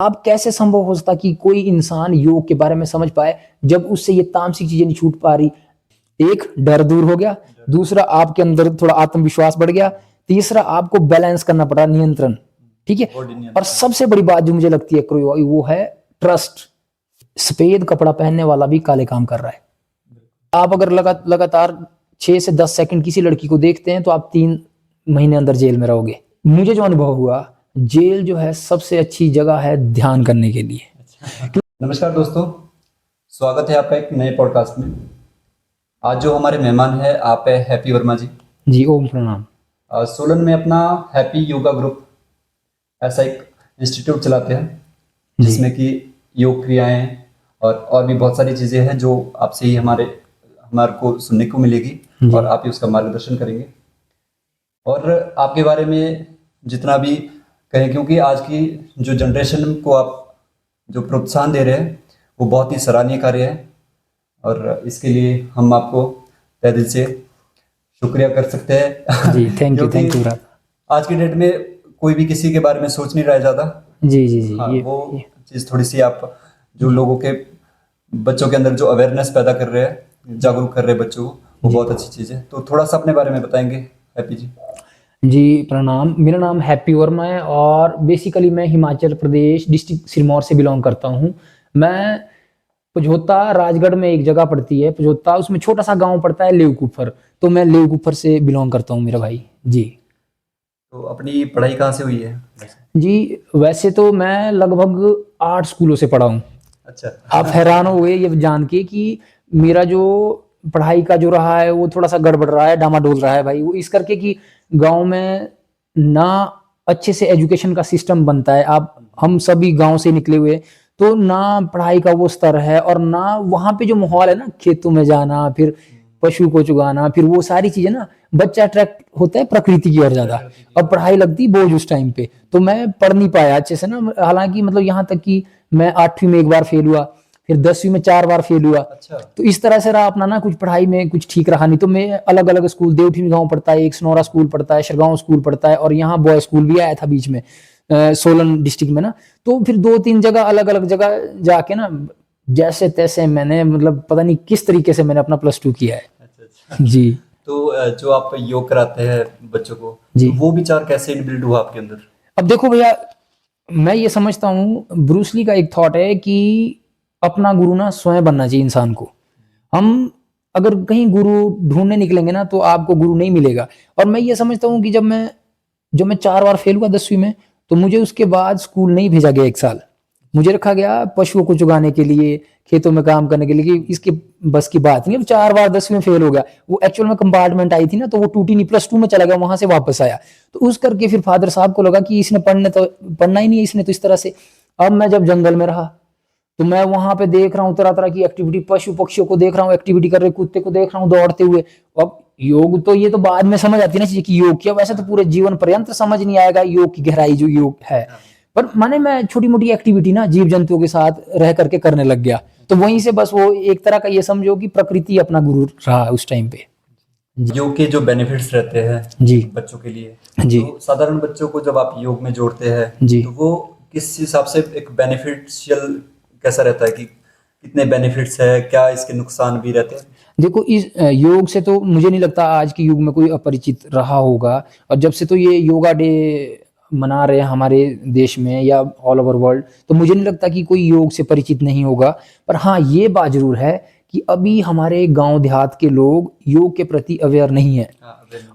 आप कैसे संभव हो सकता कि कोई इंसान योग के बारे में समझ पाए जब उससे ये तामसिक चीजें नहीं छूट पा रही। एक, डर दूर हो गया। दूसरा, आपके अंदर थोड़ा आत्मविश्वास बढ़ गया। तीसरा, आपको बैलेंस करना पड़ा, नियंत्रण। ठीक है। और सबसे बड़ी बात जो मुझे लगती है वो है ट्रस्ट। सफेद कपड़ा पहनने वाला भी काले काम कर रहा है। आप अगर लगातार 6 से 10 सेकंड किसी लड़की को देखते हैं तो आप 3 महीने अंदर जेल में रहोगे। मुझे जो अनुभव हुआ, जेल जो है सबसे अच्छी जगह है ध्यान करने के लिए। नमस्कार दोस्तों, स्वागत है आपका एक नए पॉडकास्ट में। आज जो हमारे मेहमान है आप है हैप्पी वर्मा जी। जी, ओम प्रणाम। सोलन में अपना हैप्पी योगा ग्रुप ऐसा एक इंस्टीट्यूट चलाते हैं जिसमें कि योग क्रियाएं और भी बहुत सारी चीज़ें हैं जो आपसे ही हमारे को सुनने को मिलेगी और आप ही उसका मार्गदर्शन करेंगे और आपके बारे में जितना भी कहें, क्योंकि आज की जो जनरेशन को आप जो प्रोत्साहन दे रहे हैं वो बहुत ही सराहनीय कार्य है और इसके लिए हम आपको तहे दिल से शुक्रिया कर सकते हैं। जी, थैंक यू। आज की डेट में कोई भी किसी के बारे में सोच नहीं रहा है ज़्यादा। जी। हाँ, वो चीज़ थोड़ी सी आप जो लोगों के बच्चों के अंदर जो अवेयरनेस पैदा कर रहे हैं, जागरूक कर रहे हैं बच्चों को, वो बहुत अच्छी चीज़ है। तो थोड़ा सा अपने बारे में बताएंगे हैप्पी जी। जी प्रणाम, मेरा नाम हैप्पी वर्मा है और बेसिकली मैं हिमाचल प्रदेश डिस्ट्रिक्ट सिरमौर से बिलोंग करता हूँ। मैं पझोता, राजगढ़ में एक जगह पड़ती है पझोता, उसमें छोटा सा गांव पड़ता है लेवकुफर, तो मैं लेवकुफर से बिलोंग करता हूँ मेरा भाई जी। तो अपनी पढ़ाई कहाँ से हुई है? जी, वैसे तो मैं लगभग 8 स्कूलों से पढ़ा हूँ। अच्छा। आप हैरान हो गए ये जान के कि मेरा जो पढ़ाई का जो रहा है वो थोड़ा सा गड़बड़ रहा है, डामाडोल रहा है भाई। वो इस करके कि गांव में ना अच्छे से एजुकेशन का सिस्टम बनता है। आप हम सभी गांव से निकले हुए, तो ना पढ़ाई का वो स्तर है और ना वहाँ पे जो माहौल है ना, खेतों में जाना, फिर पशु को चुगाना, फिर वो सारी चीजें ना, बच्चा अट्रैक्ट होता है प्रकृति की ओर ज्यादा। अब पढ़ाई लगती बोझ उस टाइम पे, तो मैं पढ़ नहीं पाया अच्छे से ना। हालांकि मतलब यहाँ तक कि मैं 8वीं में एक बार फेल हुआ, फिर 10वीं में 4 बार फेल हुआ। अच्छा। तो इस तरह से रहा अपना ना, कुछ पढ़ाई में कुछ ठीक रहा नहीं। तो मैं अलग अलग स्कूल, देवठी गांव पढ़ता है, एक सनौरा स्कूल पढ़ता है, शरगांव स्कूल पढ़ता है, और यहाँ बॉय स्कूल भी आया था बीच में सोलन डिस्ट्रिक्ट में ना। तो फिर 2-3 जगह अलग अलग जगह जाके ना, जैसे तैसे मैंने मतलब पता नहीं किस तरीके से मैंने अपना +2 किया है। अच्छा। जी। तो जो आप योग कराते हैं बच्चों को, जी। तो वो विचार कैसे इनबिल्ड हुआ आपके अंदर? अब देखो भैया, मैं ये समझता हूँ, ब्रूसली का एक थॉट है कि अपना गुरु ना स्वयं बनना चाहिए इंसान को। हम अगर कहीं गुरु ढूंढने निकलेंगे ना तो आपको गुरु नहीं मिलेगा। और मैं ये समझता हूँ कि जब मैं 4 बार फेल हुआ 10वीं में, तो मुझे उसके बाद स्कूल नहीं भेजा गया 1 साल। मुझे रखा गया पशुओं को चुगाने के लिए, खेतों में काम करने के लिए, कि इसके बस की बात नहीं। अब 4 बार 10वीं में फेल हो गया, वो एक्चुअल में कंपार्टमेंट आई थी ना, तो वो टूटी नहीं, +2 में चला गया, वहां से वापस आया। तो उस करके फिर फादर साहब को लगा कि इसने पढ़ना ही नहीं है इसने, तो इस तरह से। अब मैं जब जंगल में रहा तो मैं वहां पे देख रहा हूँ तरह तरह की एक्टिविटी, पशु पक्षियों को देख रहा हूँ एक्टिविटी कर रहे, कुत्ते को देख रहा हूँ दौड़ते हुए। अब योग तो ये तो बाद में समझ आती है ना चीजें कि योग किया, वैसे तो पूरे जीवन पर्यंत समझ नहीं आएगा योग की गहराई जो योग है। पर माने मैं छोटी मोटी एक्टिविटी ना जीव जंतुओं के साथ रह करके करने लग गया। तो वहीं से बस वो एक तरह का ये समझो कि प्रकृति अपना गुरु रहा उस टाइम पे। योग के जो बेनिफिट्स रहते हैं जी बच्चों के लिए, जी तो साधारण बच्चों को जब आप योग में जोड़ते हैं जी। तो वो किस हिसाब से एक बेनिफिशियल कैसा रहता है कि कितने बेनिफिट्स है, क्या इसके नुकसान भी रहते हैं? देखो, इस योग से तो मुझे नहीं लगता आज के युग में कोई अपरिचित रहा होगा। और जब से तो ये योगा डे मना रहे हैं हमारे देश में या ऑल ओवर वर्ल्ड, तो मुझे नहीं लगता कि कोई योग से परिचित नहीं होगा। पर हाँ, ये बात जरूर है कि अभी हमारे गांव देहात के लोग योग के प्रति अवेयर नहीं है।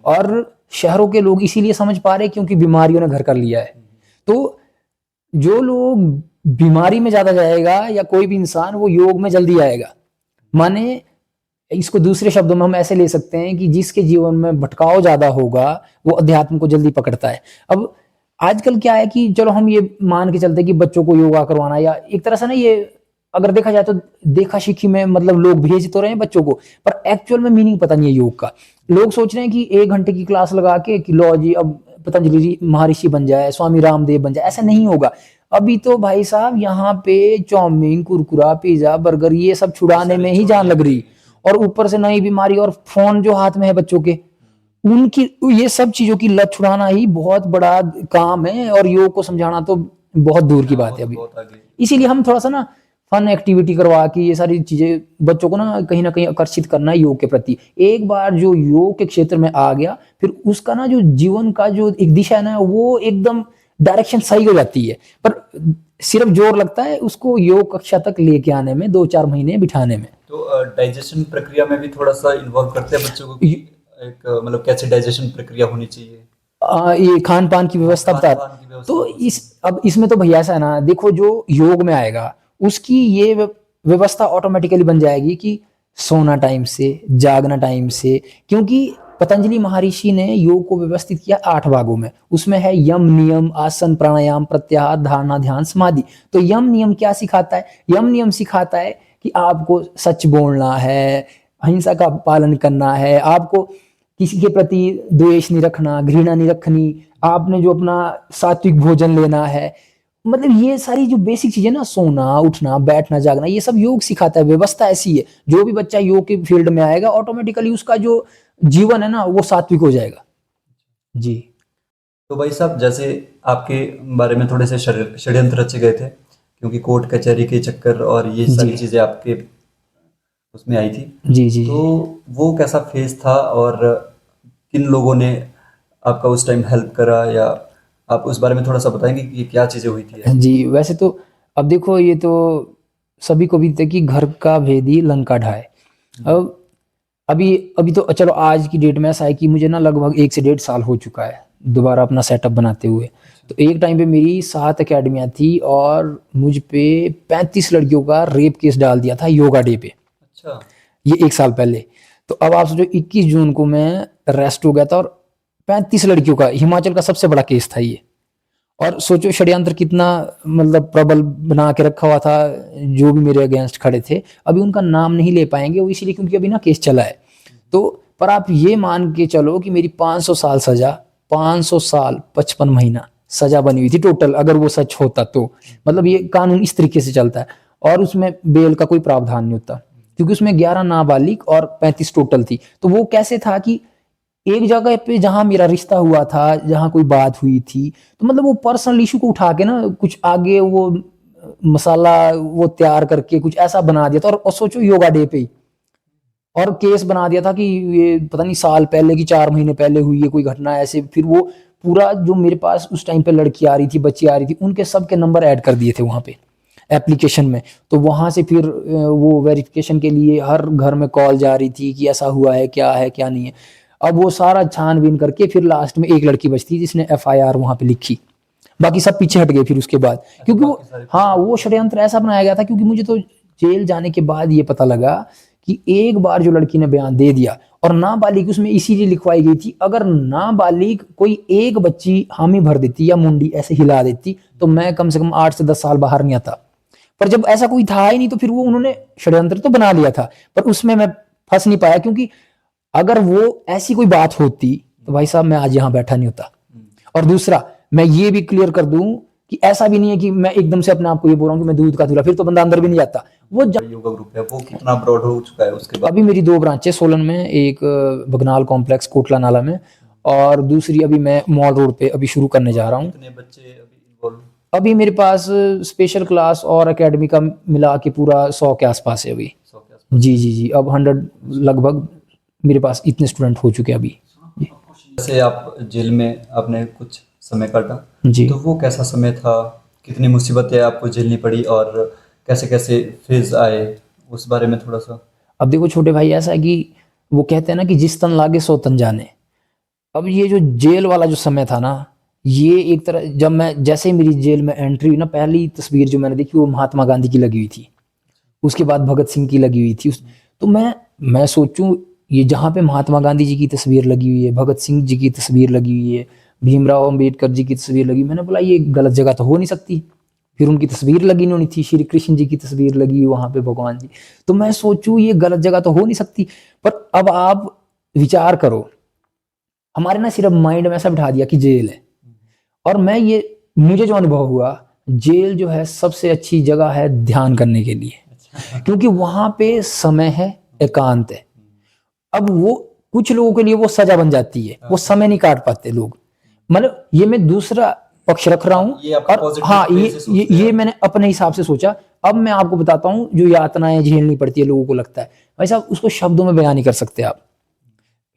और शहरों के लोग इसीलिए समझ पा रहे क्योंकि बीमारियों ने घर कर लिया है। तो जो लोग बीमारी में ज्यादा जाएगा या कोई भी इंसान, वो योग में जल्दी आएगा। माने इसको दूसरे शब्दों में हम ऐसे ले सकते हैं कि जिसके जीवन में भटकाव ज्यादा होगा वो अध्यात्म को जल्दी पकड़ता है। अब आजकल क्या है कि चलो हम ये मान के चलते हैं कि बच्चों को योगा करवाना, या एक तरह से ना, ये अगर देखा जाए तो देखा शिखी में मतलब लोग भेज तो रहे हैं बच्चों को, पर एक्चुअल में मीनिंग पता नहीं है योग का। लोग सोच रहे हैं कि 1 घंटे की क्लास लगा के कि लो जी अब पतंजलि जी महर्षि बन जाए, स्वामी रामदेव बन जाए, ऐसा नहीं होगा। अभी तो भाई साहब यहाँ पे चाउमीन, कुरकुरा, पिज्जा, बर्गर, ये सब छुड़ाने में ही जान लग रही। और ऊपर से नई बीमारी, और फोन जो हाथ में है बच्चों के, उनकी ये सब चीजों की लत छुड़ाना ही बहुत बड़ा काम है। और योग को समझाना तो बहुत दूर की बात है अभी। बहुत आगे। इसीलिए हम थोड़ा सा ना फन एक्टिविटी करवा के ये सारी चीजें बच्चों को ना कहीं आकर्षित करना है योग के प्रति। एक बार जो योग के क्षेत्र में आ गया, फिर उसका ना जो जीवन का जो एक दिशा है ना, वो एकदम डायरेक्शन सही हो जाती है। पर सिर्फ जोर लगता है उसको योग कक्षा तक लेके आने में, 2-4 महीने बिठाने में। तो डाइजेशन प्रक्रिया में भी थोड़ा सा इन्वॉल्व करते हैं बच्चों को कि एक मतलब कैसे डाइजेशन प्रक्रिया होनी चाहिए, ये खान पान की व्यवस्था बता। खान-पान की व्यवस्था तो को इस अब इसमें तो भैया ऐसा है ना, देखो जो योग में आएगा उसकी ये व्यवस्था ऑटोमेटिकली बन जाएगी कि सोना टाइम से, जागना टाइम से। क्योंकि पतंजलि महर्षि ने योग को व्यवस्थित किया 8 भागों में। उसमें है यम नियम, आसन, प्राणायाम, प्रत्याहार, धारणा, ध्यान, समाधि। तो यम नियम क्या सिखाता है? यम नियम सिखाता है कि आपको सच बोलना है, अहिंसा का पालन करना है, आपको किसी के प्रति द्वेष नहीं रखना, घृणा नहीं रखनी, आपने जो अपना सात्विक भोजन लेना है। मतलब ये सारी जो बेसिक चीजें ना, सोना, उठना, बैठना, जागना, ये सब योग सिखाता है। व्यवस्था ऐसी है, जो भी बच्चा योग के फील्ड में आएगा ऑटोमेटिकली उसका जो जीवन है ना वो सात्विक हो जाएगा। जी। तो भाई साहब, जैसे आपके बारे में थोड़े से षड्यंत्र रचे गए थे, क्योंकि कोर्ट कचहरी के चक्कर और ये सारी जी चीज़ें आपके उसमें आई थी। जी जी तो वो कैसा फेज था और किन लोगों ने आपका उस टाइम हेल्प करा, या आप उस बारे में थोड़ा सा बताएंगे कि ये क्या चीज़ें हुई थी? जी। वैसे तो अब देखो, ये तो सभी को भी थे कि घर का भेदी लंका ढाए। अब अभी अभी तो चलो आज की डेट में ऐसा है कि मुझे ना लगभग 1 से 1.5 साल हो चुका है दोबारा अपना सेटअप बनाते हुए। तो एक टाइम पे मेरी 7 अकेडमियां थी और मुझ पे 35 लड़कियों का रेप केस डाल दिया था योगा डे पे। अच्छा। ये 1 साल पहले। तो अब आप सोचो 21 जून को मैं अरेस्ट हो गया था और 35 लड़कियों का, हिमाचल का सबसे बड़ा केस था ये। और सोचो षड्यंत्र कितना मतलब प्रबल बना के रखा हुआ था, जो भी मेरे अगेंस्ट खड़े थे। अभी उनका नाम नहीं ले पाएंगे वो, इसीलिए क्योंकि अभी ना केस चला है। तो पर आप ये मान के चलो कि मेरी 500 साल सजा, 500 साल 55 महीना सजा बनी हुई थी टोटल, अगर वो सच होता तो। मतलब ये कानून इस तरीके से चलता है। और उसमें बेल का कोई प्रावधान नहीं होता, क्योंकि उसमें 11 नाबालिग और 35 टोटल थी। तो वो कैसे था कि एक जगह पे जहां मेरा रिश्ता हुआ था, जहां कोई बात हुई थी, तो मतलब वो पर्सनल इशू को उठा के ना कुछ आगे वो मसाला वो तैयार करके कुछ ऐसा बना दिया था। और सोचो योगा डे पे ही, और केस बना दिया था कि ये पता नहीं साल पहले की 4 महीने पहले हुई है कोई घटना ऐसे। फिर वो पूरा जो मेरे पास उस टाइम पे लड़की आ रही थी, बच्ची आ रही थी, उनके सबके नंबर ऐड कर दिए थे वहां पे एप्लीकेशन में। तो वहां से फिर वो वेरिफिकेशन के लिए हर घर में कॉल जा रही थी कि ऐसा हुआ है क्या नहीं है। अब वो सारा छानबीन करके फिर लास्ट में एक लड़की बचती जिसने एफआईआर वहां पे लिखी। बाकी सब पीछे हट गए फिर उसके बाद, क्योंकि वो हाँ वो षड्यंत्र ऐसा बनाया गया था। क्योंकि मुझे तो जेल जाने के बाद ये पता लगा कि एक बार जो लड़की ने बयान दे दिया, और नाबालिग उसमें इसीलिए लिखवाई गई थी, अगर नाबालिग कोई एक बच्ची हामी भर देती या मुंडी ऐसे हिला देती तो मैं कम से कम 8 से 10 साल बाहर नहीं आता। पर जब ऐसा कोई था ही नहीं तो फिर वो उन्होंने षड्यंत्र तो बना लिया था, पर उसमें मैं फंस नहीं पाया। क्योंकि अगर वो ऐसी कोई बात होती तो भाई साहब मैं आज यहां बैठा नहीं होता। और दूसरा मैं ये भी क्लियर कर दूं कि ऐसा भी नहीं है कि मैं एकदम से अपने आप को ये बोल रहा हूं कि मैं दूध का दूल्हा, फिर तो बंदा अंदर भी नहीं जाता। वो योगा ग्रुप है वो कितना ब्रॉड हो चुका है उसके बाद? अभी मेरी 2 ब्रांचें सोलन में, एक बगनाल कॉम्प्लेक्स कोटला नाला में, और दूसरी अभी मैं मॉल रोड पे अभी शुरू करने जा रहा हूँ। कितने बच्चे अभी इन्वॉल्व? अभी मेरे पास स्पेशल क्लास और एकेडमी का मिला के पूरा 100 के आसपास है अभी। 100 के आसपास? जी जी जी, अब 100 लगभग मेरे पास इतने स्टूडेंट हो चुके अभी। जैसे आप जेल में आपने कुछ समय काटा, जी। तो वो कैसा समय था? कितनी मुसीबतें आपको झेलनी पड़ी और कैसे कैसे फेज आए, उस बारे में थोड़ा सा। अब देखो छोटे भाई, ऐसा है कि वो कहते हैं ना कि जिस तन लागे सो तन जाने। अब ये जो जेल वाला जो समय था ना, ये एक तरह, जब मैं जैसे ही मेरी जेल में एंट्री हुई ना, पहली तस्वीर जो मैंने देखी वो महात्मा गांधी की लगी हुई थी, उसके बाद भगत सिंह की लगी हुई थी। तो मैं सोचूं, ये जहाँ पे महात्मा गांधी जी की तस्वीर लगी हुई है, भगत सिंह जी की तस्वीर लगी हुई है, भीमराव अम्बेडकर जी की तस्वीर लगी, मैंने बोला ये गलत जगह तो हो नहीं सकती। फिर उनकी तस्वीर लगी नहीं थी, श्री कृष्ण जी की तस्वीर लगी वहां पे, भगवान जी। तो मैं सोचूं ये गलत जगह तो हो नहीं सकती। पर अब आप विचार करो, हमारे ना सिर्फ माइंड में ऐसा बिठा दिया कि जेल है। और मुझे जो अनुभव हुआ, जेल जो है सबसे अच्छी जगह है ध्यान करने के लिए, क्योंकि वहां पे समय है, एकांत है। अब वो कुछ लोगों के लिए वो सजा बन जाती है, वो समय नहीं काट पाते लोग। मतलब ये मैं दूसरा पक्ष रख रहा हूँ। ये आपका और पॉजिटिव हाँ, वे से सोचते ये हैं। मैंने अपने हिसाब से सोचा। अब मैं आपको बताता हूँ जो यातनाएं झेलनी पड़ती है लोगों को, लगता है भाई साहब उसको शब्दों में बयान नहीं कर सकते आप।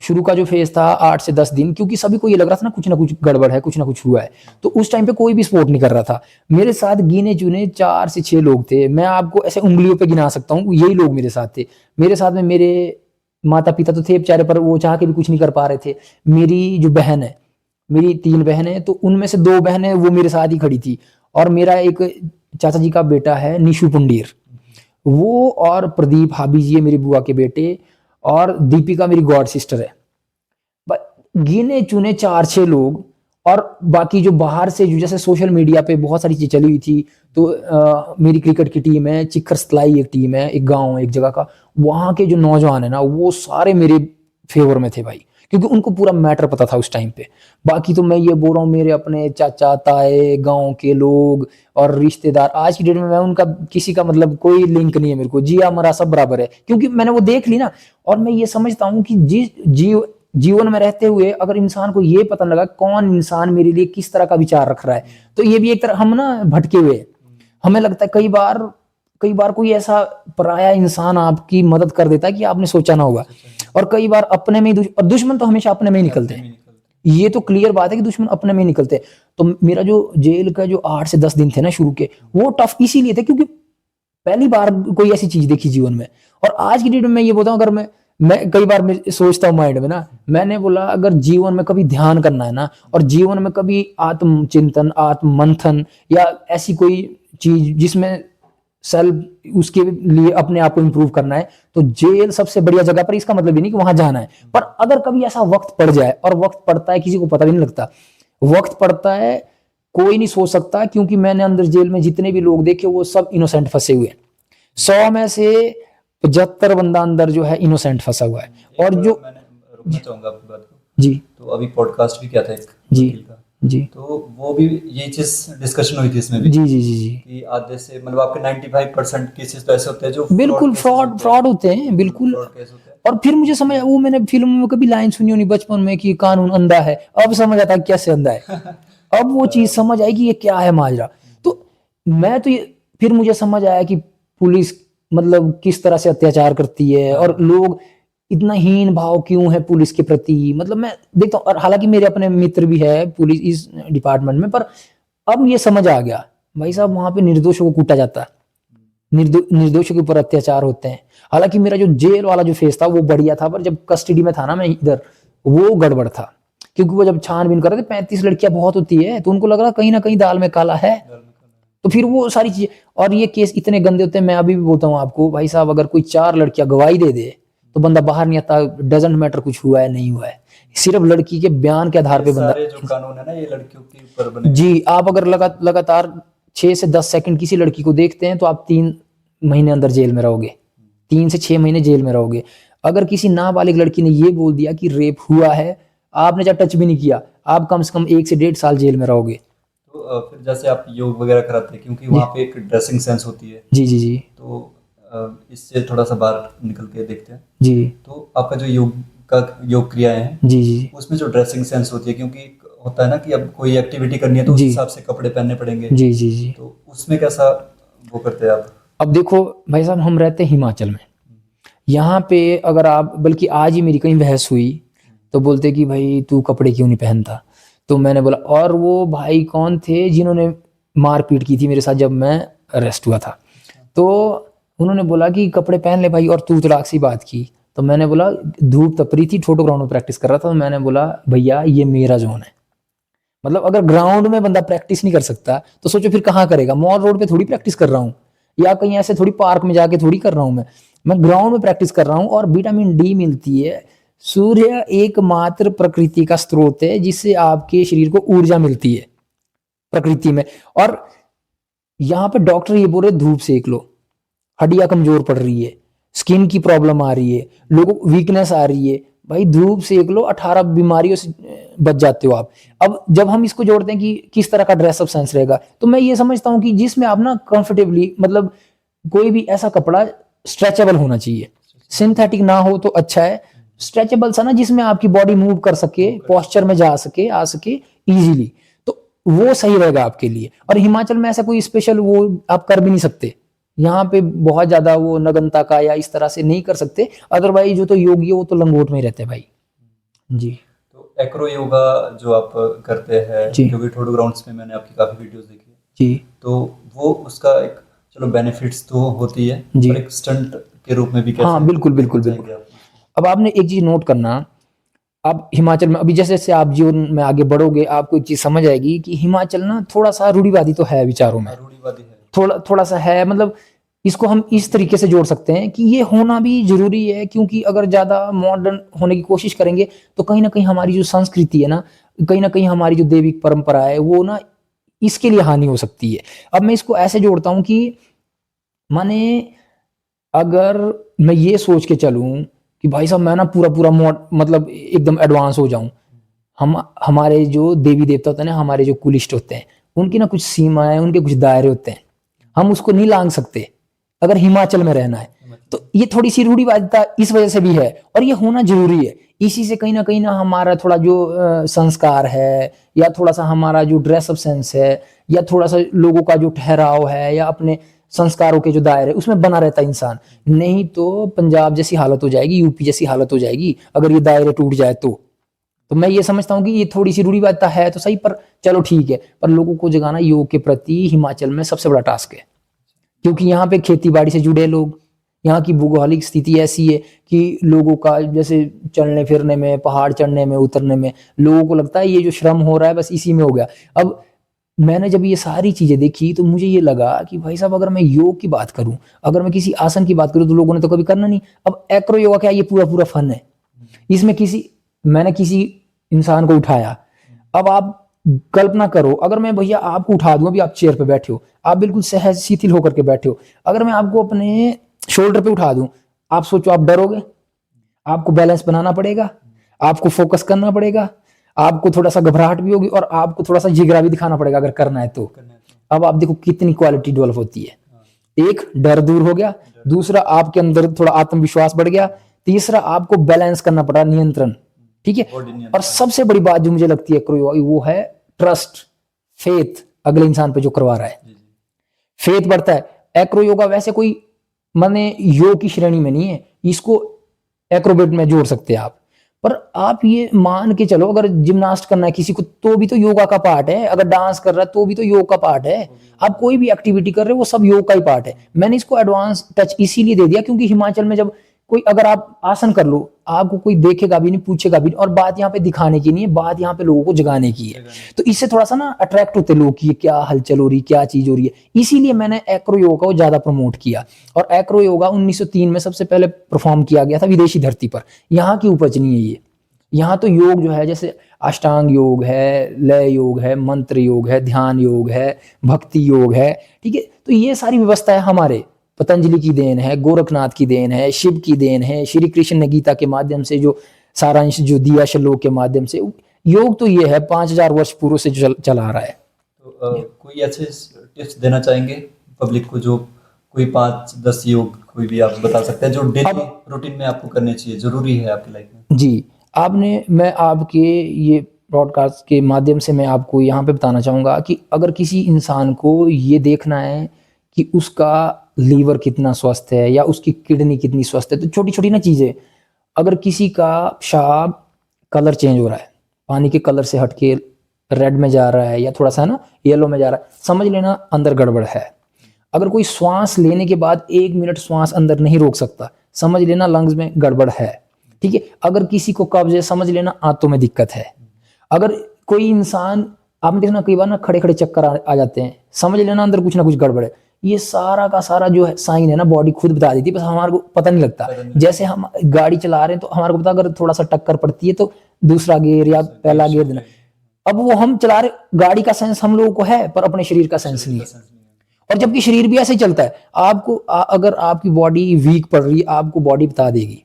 शुरू का जो फेज था 8 से 10 दिन, क्योंकि सभी को ये लग रहा था ना कुछ गड़बड़ है, कुछ ना कुछ हुआ है, तो उस टाइम पे कोई भी सपोर्ट नहीं कर रहा था। मेरे साथ गिने चुने 4 से 6 लोग थे, मैं आपको ऐसे उंगलियों पे गिना सकता हूँ, यही लोग मेरे साथ थे। मेरे साथ में मेरे माता पिता तो थे बेचारे, पर वो चाह के भी कुछ नहीं कर पा रहे थे। मेरी जो बहन है, मेरी 3 बहनें हैं, तो उनमें से 2 बहनें वो मेरे साथ ही खड़ी थी, और मेरा एक चाचा जी का बेटा है निशु पुंडीर, वो, और प्रदीप हाबी जी है मेरी बुआ के बेटे, और दीपिका मेरी गॉड सिस्टर है। गिने चुने 4-6 लोग। और बाकी जो बाहर से, जो जैसे सोशल मीडिया पे बहुत सारी चीज चली हुई थी, तो मेरी क्रिकेट की टीम है, चिखर सतलाई एक टीम है, एक गांव है एक जगह का, वहां के जो नौजवान है ना, वो सारे मेरे फेवर में थे भाई, क्योंकि उनको पूरा मैटर पता था उस टाइम पे। बाकी तो मैं ये बोल रहा हूँ, मेरे अपने चाचा ताए, गांव के लोग और रिश्तेदार, आज की डेट में मैं उनका किसी का मतलब कोई लिंक नहीं है मेरे को, जिया मरा सब बराबर है, क्योंकि मैंने वो देख ली ना। और मैं ये समझता हूँ कि जीवन में रहते हुए अगर इंसान को ये पता लगा कौन इंसान मेरे लिए किस तरह का विचार रख रहा है, तो ये भी एक तरह हम ना भटके हुए। हमें लगता है कई बार कोई ऐसा पराया इंसान आपकी मदद कर देता है कि आपने सोचा ना होगा, और कई बार अपने में ही और दुश्मन तो हमेशा अपने में ही निकलते हैं। ये तो क्लियर बात है कि दुश्मन अपने में ही निकलते हैं। तो मेरा जो जेल का जो 8 से 10 दिन थे ना शुरू के, वो टफ इसीलिए थे क्योंकि पहली बार कोई ऐसी चीज देखी जीवन में। और आज की डेट में मैं ये बोलता हूँ, अगर मैं कई बार मैं सोचता हूँ माइंड में ना, मैंने बोला अगर जीवन में कभी ध्यान करना है ना, और जीवन में कभी आत्मचिंतन, आत्म मंथन, या ऐसी कोई चीज जिसमें सेल्फ उसके लिए अपने आप को इंप्रूव करना है, तो जेल सबसे बढ़िया जगह पर। इसका मतलब ये नहीं कि वहां जाना है, पर अगर कभी ऐसा वक्त पड़ जाए, और वक्त पड़ता है किसी को पता भी नहीं लगता, वक्त पड़ता है कोई नहीं सोच सकता, क्योंकि मैंने अंदर जेल में जितने भी लोग देखे वो सब इनोसेंट फंसे हुए हैं। 100 में से 75 बंदा अंदर जो है इनोसेंट फंसा हुआ है। और जो मैंने रुकना चाहूंगा आपकी बात को। जी तो अभी पॉडकास्ट भी किया था एक जी वकील का, जी तो वो भी ये चीज डिस्कशन हुई थी इसमें भी जी जी जी जी कि आधे से मतलब आपके 95% केसेस तो ऐसे होते हैं जो बिल्कुल फ्रॉड होते हैं, बिल्कुल। फ्रॉड केस होते हैं। और फिर मुझे समझ, वो मैंने फिल्म में कभी लाइन सुनी होनी बचपन में कि कानून अंधा है, अब समझ आता कैसे अंधा है। अब वो चीज समझ आई कि ये क्या है माजरा। तो मैं तो ये, फिर मुझे समझ आया कि पुलिस मतलब किस तरह से अत्याचार करती है, और लोग इतना हीन भाव क्यों है पुलिस के प्रति। मतलब मैं देखता हूँ, और हालांकि मेरे अपने मित्र भी है पुलिस इस डिपार्टमेंट में, पर अब ये समझ आ गया भाई साहब वहां पे निर्दोषों को कूटा जाता है, निर्दोषों के ऊपर अत्याचार होते हैं। हालांकि मेरा जो जेल वाला जो फेस था वो बढ़िया था, पर जब कस्टडी में था ना मैं इधर, वो गड़बड़ था। क्योंकि वो जब छानबीन कर रहे थे, 35 लड़कियां बहुत होती है, तो उनको लग रहा कहीं ना कहीं दाल में काला है। तो फिर वो सारी चीजें, और ये केस इतने गंदे होते हैं। मैं अभी भी बोलता हूँ आपको भाई साहब, अगर कोई 4 लड़कियां गवाही दे दे तो बंदा बाहर नहीं आता, डजेंट मैटर कुछ हुआ है नहीं हुआ है, सिर्फ लड़की के बयान के आधार पे बंदा। सारे जो कानून है ना ये लड़कियों के ऊपर बने जी, आप अगर लगातार 6 से 10 सेकंड किसी लड़की को देखते हैं तो आप 3 महीने अंदर जेल में रहोगे, 3 से 6 महीने जेल में रहोगे। अगर किसी नाबालिग लड़की ने ये बोल दिया कि रेप हुआ है, आपने चाहे टच भी नहीं किया, आप कम से कम 1 से 1.5 साल जेल में रहोगे। तो फिर जैसे आप योग वगैरह कराते हैं क्योंकि वहाँ पे एक ड्रेसिंग सेंस होती है, जी जी जी तो इससे थोड़ा सा बाहर निकल के देखते हैं। जी तो आपका जो योग क्रियाएं हैं जी जी उसमें जो ड्रेसिंग सेंस होती है, क्योंकि होता है ना कि अब कोई एक्टिविटी करनी है तो उस जी हिसाब से कपड़े पहनने पड़ेंगे, जी जी जी तो उसमें कैसा वो करते हैं आप? अब देखो भाई साहब, हम रहते हैं हिमाचल में, यहाँ पे अगर आप, बल्कि आज ही मेरी कहीं बहस हुई, तो बोलते कि भाई तू कपड़े क्यों नहीं पहनता। तो मैंने बोला, और वो भाई कौन थे जिन्होंने मारपीट की थी मेरे साथ जब मैं अरेस्ट हुआ था, तो उन्होंने बोला कि कपड़े पहन ले भाई, और तू तड़ाक सी बात की। तो मैंने बोला, धूप तपरी थी, छोटो ग्राउंड में प्रैक्टिस कर रहा था, तो मैंने बोला भैया ये मेरा जोन है। मतलब अगर ग्राउंड में बंदा प्रैक्टिस नहीं कर सकता तो सोचो फिर कहाँ करेगा। मॉल रोड पे थोड़ी प्रैक्टिस कर रहा हूँ, या कहीं ऐसे थोड़ी पार्क में जाके थोड़ी कर रहा हूँ, मैं ग्राउंड में प्रैक्टिस कर रहा हूँ। और विटामिन डी मिलती है। सूर्य एकमात्र प्रकृति का स्रोत है जिससे आपके शरीर को ऊर्जा मिलती है प्रकृति में। और यहाँ पे डॉक्टर ये बोल रहे धूप सेक लो, हड्डियां कमजोर पड़ रही है, स्किन की प्रॉब्लम आ रही है, लोगों को वीकनेस आ रही है, भाई धूप सेक लो, 18 बीमारियों से बच जाते हो आप। अब जब हम इसको जोड़ते हैं कि किस तरह का ड्रेसअप सेंस रहेगा, तो मैं ये समझता हूँ कि जिसमें आप ना कंफर्टेबली, मतलब कोई भी ऐसा कपड़ा स्ट्रेचेबल होना चाहिए, सिंथेटिक ना हो तो अच्छा है, स्ट्रेचेबल सा ना, जिसमें आपकी बॉडी मूव कर सके, पोस्चर में जा सके, आ सके इजीली। तो वो सही रहेगा आपके लिए। और हिमाचल में ऐसा कोई स्पेशल वो आप कर भी नहीं सकते, यहाँ पे बहुत ज्यादा वो नगनता का या इस तरह से नहीं कर सकते। अदरवाइज जो तो योगी है वो तो लंगोट में ही रहते हैं भाई। जी तो एक्रो योगा जो आप करते हैं, जी क्योंकि ठोडो ग्राउंड्स में मैंने आपकी काफ़ी वीडियोस देखी है, जी तो वो उसका एक, चलो बेनिफिट्स तो होती है, जी। और एक स्टंट के रूप में भी हाँ कैसे बिल्कुल बिल्कुल जाएंगे बिल्कुल। आप? अब आपने एक चीज नोट करना, आप हिमाचल में अभी जैसे जैसे आप जीवन में आगे बढ़ोगे आपको एक चीज समझ आएगी कि हिमाचल ना थोड़ा सा रूढ़िवादी तो है विचारों में, हाँ, रूढ़िवादी है। थोड़ा थोड़ा सा है। मतलब इसको हम इस तरीके से जोड़ सकते हैं कि ये होना भी जरूरी है, क्योंकि अगर ज्यादा मॉडर्न होने की कोशिश करेंगे तो कहीं ना कहीं हमारी जो संस्कृति है ना, कहीं ना कहीं हमारी जो दैविक परंपरा है वो ना इसके लिए हानि हो सकती है। अब मैं इसको ऐसे जोड़ता हूँ कि माने अगर मैं ये सोच के चलूं कि भाई साहब मैं ना पूरा पूरा मतलब एकदम एडवांस हो जाऊं, हम हमारे जो देवी देवता होते हैं ना, हमारे जो कुलिष्ट होते हैं, उनकी ना कुछ सीमाएं, उनके कुछ दायरे होते हैं, हम उसको नहीं लांग सकते अगर हिमाचल में रहना है। तो ये थोड़ी सी रूढ़िवादिता इस वजह से भी है, और ये होना जरूरी है। इसी से कहीं ना हमारा थोड़ा जो संस्कार है, या थोड़ा सा हमारा जो ड्रेसअप सेंस है, या थोड़ा सा लोगों का जो ठहराव है, या अपने संस्कारों के जो दायरे उसमें बना रहता है इंसान। नहीं तो पंजाब जैसी हालत हो जाएगी, यूपी जैसी हालत हो जाएगी अगर ये दायरे टूट जाए तो मैं ये समझता हूँ कि ये थोड़ी सी रूढ़िवादिता है तो सही, पर चलो ठीक है, पर लोगों को जगाना योग के प्रति हिमाचल में सबसे बड़ा टास्क है। क्योंकि यहाँ पे खेती बाड़ी से जुड़े लोग, यहाँ की भौगोलिक स्थिति ऐसी है कि लोगों का जैसे चलने फिरने में, पहाड़ चढ़ने में उतरने में, लोगों को लगता है ये जो श्रम हो रहा है बस इसी में हो गया। अब मैंने जब ये सारी चीजें देखी तो मुझे ये लगा कि भाई साहब अगर मैं योग की बात करूं, अगर मैं किसी आसन की बात करूं तो लोगों ने तो कभी करना नहीं। अब एक्रो योगा क्या, ये पूरा पूरा फन है। इसमें मैंने किसी इंसान को उठाया, अब आप कल्पना करो अगर मैं भैया आपको उठा दूं, अभी आप चेयर पे बैठे हो, आप बिल्कुल सहज शिथिल होकर के बैठे हो, अगर मैं आपको अपने शोल्डर पे उठा दूं, आप सोचो आप डरोगे? आपको बैलेंस बनाना पड़ेगा, आपको फोकस करना पड़ेगा, आपको थोड़ा सा घबराहट भी होगी, और आपको थोड़ा सा जिगरा भी दिखाना पड़ेगा अगर करना है तो। अब आप देखो कितनी क्वालिटी डेवलप होती है। एक, डर दूर हो गया, दूसरा आपके अंदर थोड़ा आत्मविश्वास बढ़ गया, तीसरा आपको बैलेंस करना पड़ा, नियंत्रण, ठीक है। और सबसे बड़ी बात जो मुझे लगती है वो है ट्रस्ट, फेथ, अगले इंसान पे जो करवा रहा है, फेथ बढ़ता है। एक्रो योगा वैसे कोई माने योग की श्रेणी में नहीं है, इसको एक्रोबेट में जोड़ सकते हैं आप। पर आप ये मान के चलो अगर जिम्नास्ट करना है किसी को तो भी तो योगा का पार्ट है, अगर डांस कर रहा है तो भी तो योग का पार्ट है, आप कोई भी एक्टिविटी कर रहे हो वो सब योग का ही पार्ट है। मैंने इसको एडवांस टच इसीलिए दे दिया क्योंकि हिमाचल में जब कोई अगर आप आसन कर लो आपको कोई देखेगा भी नहीं, पूछेगा भी नहीं, और बात यहाँ पे दिखाने की नहीं है, बात यहाँ पे लोगों को जगाने की है। तो इससे थोड़ा सा ना अट्रैक्ट होते लोग कि क्या हलचल हो रही, क्या चीज हो रही है, इसीलिए मैंने एक्रो योगा को ज्यादा प्रमोट किया। और एक्रो योगा 1903 में सबसे पहले परफॉर्म किया गया था विदेशी धरती पर, यहाँ की उपज नहीं है ये। यहाँ तो योग जो है जैसे अष्टांग योग है, लय योग है, मंत्र योग है, ध्यान योग है, भक्ति योग है, ठीक है। तो ये सारी व्यवस्था है हमारे पतंजलि की देन है, गोरखनाथ की देन है, शिव की देन है, श्री कृष्ण ने गीता के माध्यम से जो सारांश जो दिया श्लोक के माध्यम से। योग तो ये है 5000 वर्ष पूर्व से जो चला रहा है। तो कोई अच्छे टिप्स देना चाहेंगे पब्लिक को, जो कोई 5-10 योग कोई भी आप बता सकते हैं जो डेली रूटीन में आपको करने चाहिए, जरूरी है आपकी लाइफ में? जी, मैं आपके ये ब्रॉडकास्ट के माध्यम से मैं आपको यहाँ पे बताना चाहूँगा कि अगर किसी इंसान को ये देखना है कि उसका लीवर कितना स्वस्थ है या उसकी किडनी कितनी स्वस्थ है, तो छोटी छोटी ना चीज़ें, अगर किसी का पेशाब कलर चेंज हो रहा है, पानी के कलर से हटके रेड में जा रहा है या थोड़ा सा ना येलो में जा रहा है, समझ लेना अंदर गड़बड़ है। अगर कोई श्वास लेने के बाद 1 मिनट श्वास अंदर नहीं रोक सकता, समझ लेना लंग्स में गड़बड़ है, ठीक है। अगर किसी को कब्ज है, समझ लेना आंतों में दिक्कत है। अगर कोई इंसान, आपने देखना कई बार ना खड़े खड़े चक्कर आ जाते हैं, समझ लेना अंदर कुछ ना कुछ गड़बड़ है। ये सारा का सारा जो है साइन है ना, बॉडी खुद बता देती है, बस हमारे को पता नहीं लगता। जैसे हम गाड़ी चला रहे हैं तो हमारे को पता अगर थोड़ा सा टक्कर पड़ती है तो दूसरा गियर या पहला गियर देना। अब वो हम चला रहे, गाड़ी का सेंस हम लोगों को है पर अपने शरीर का सेंस नहीं है। और जबकि शरीर भी ऐसे ही चलता है, आपको अगर आपकी बॉडी वीक पड़ रही है आपको बॉडी बता देगी।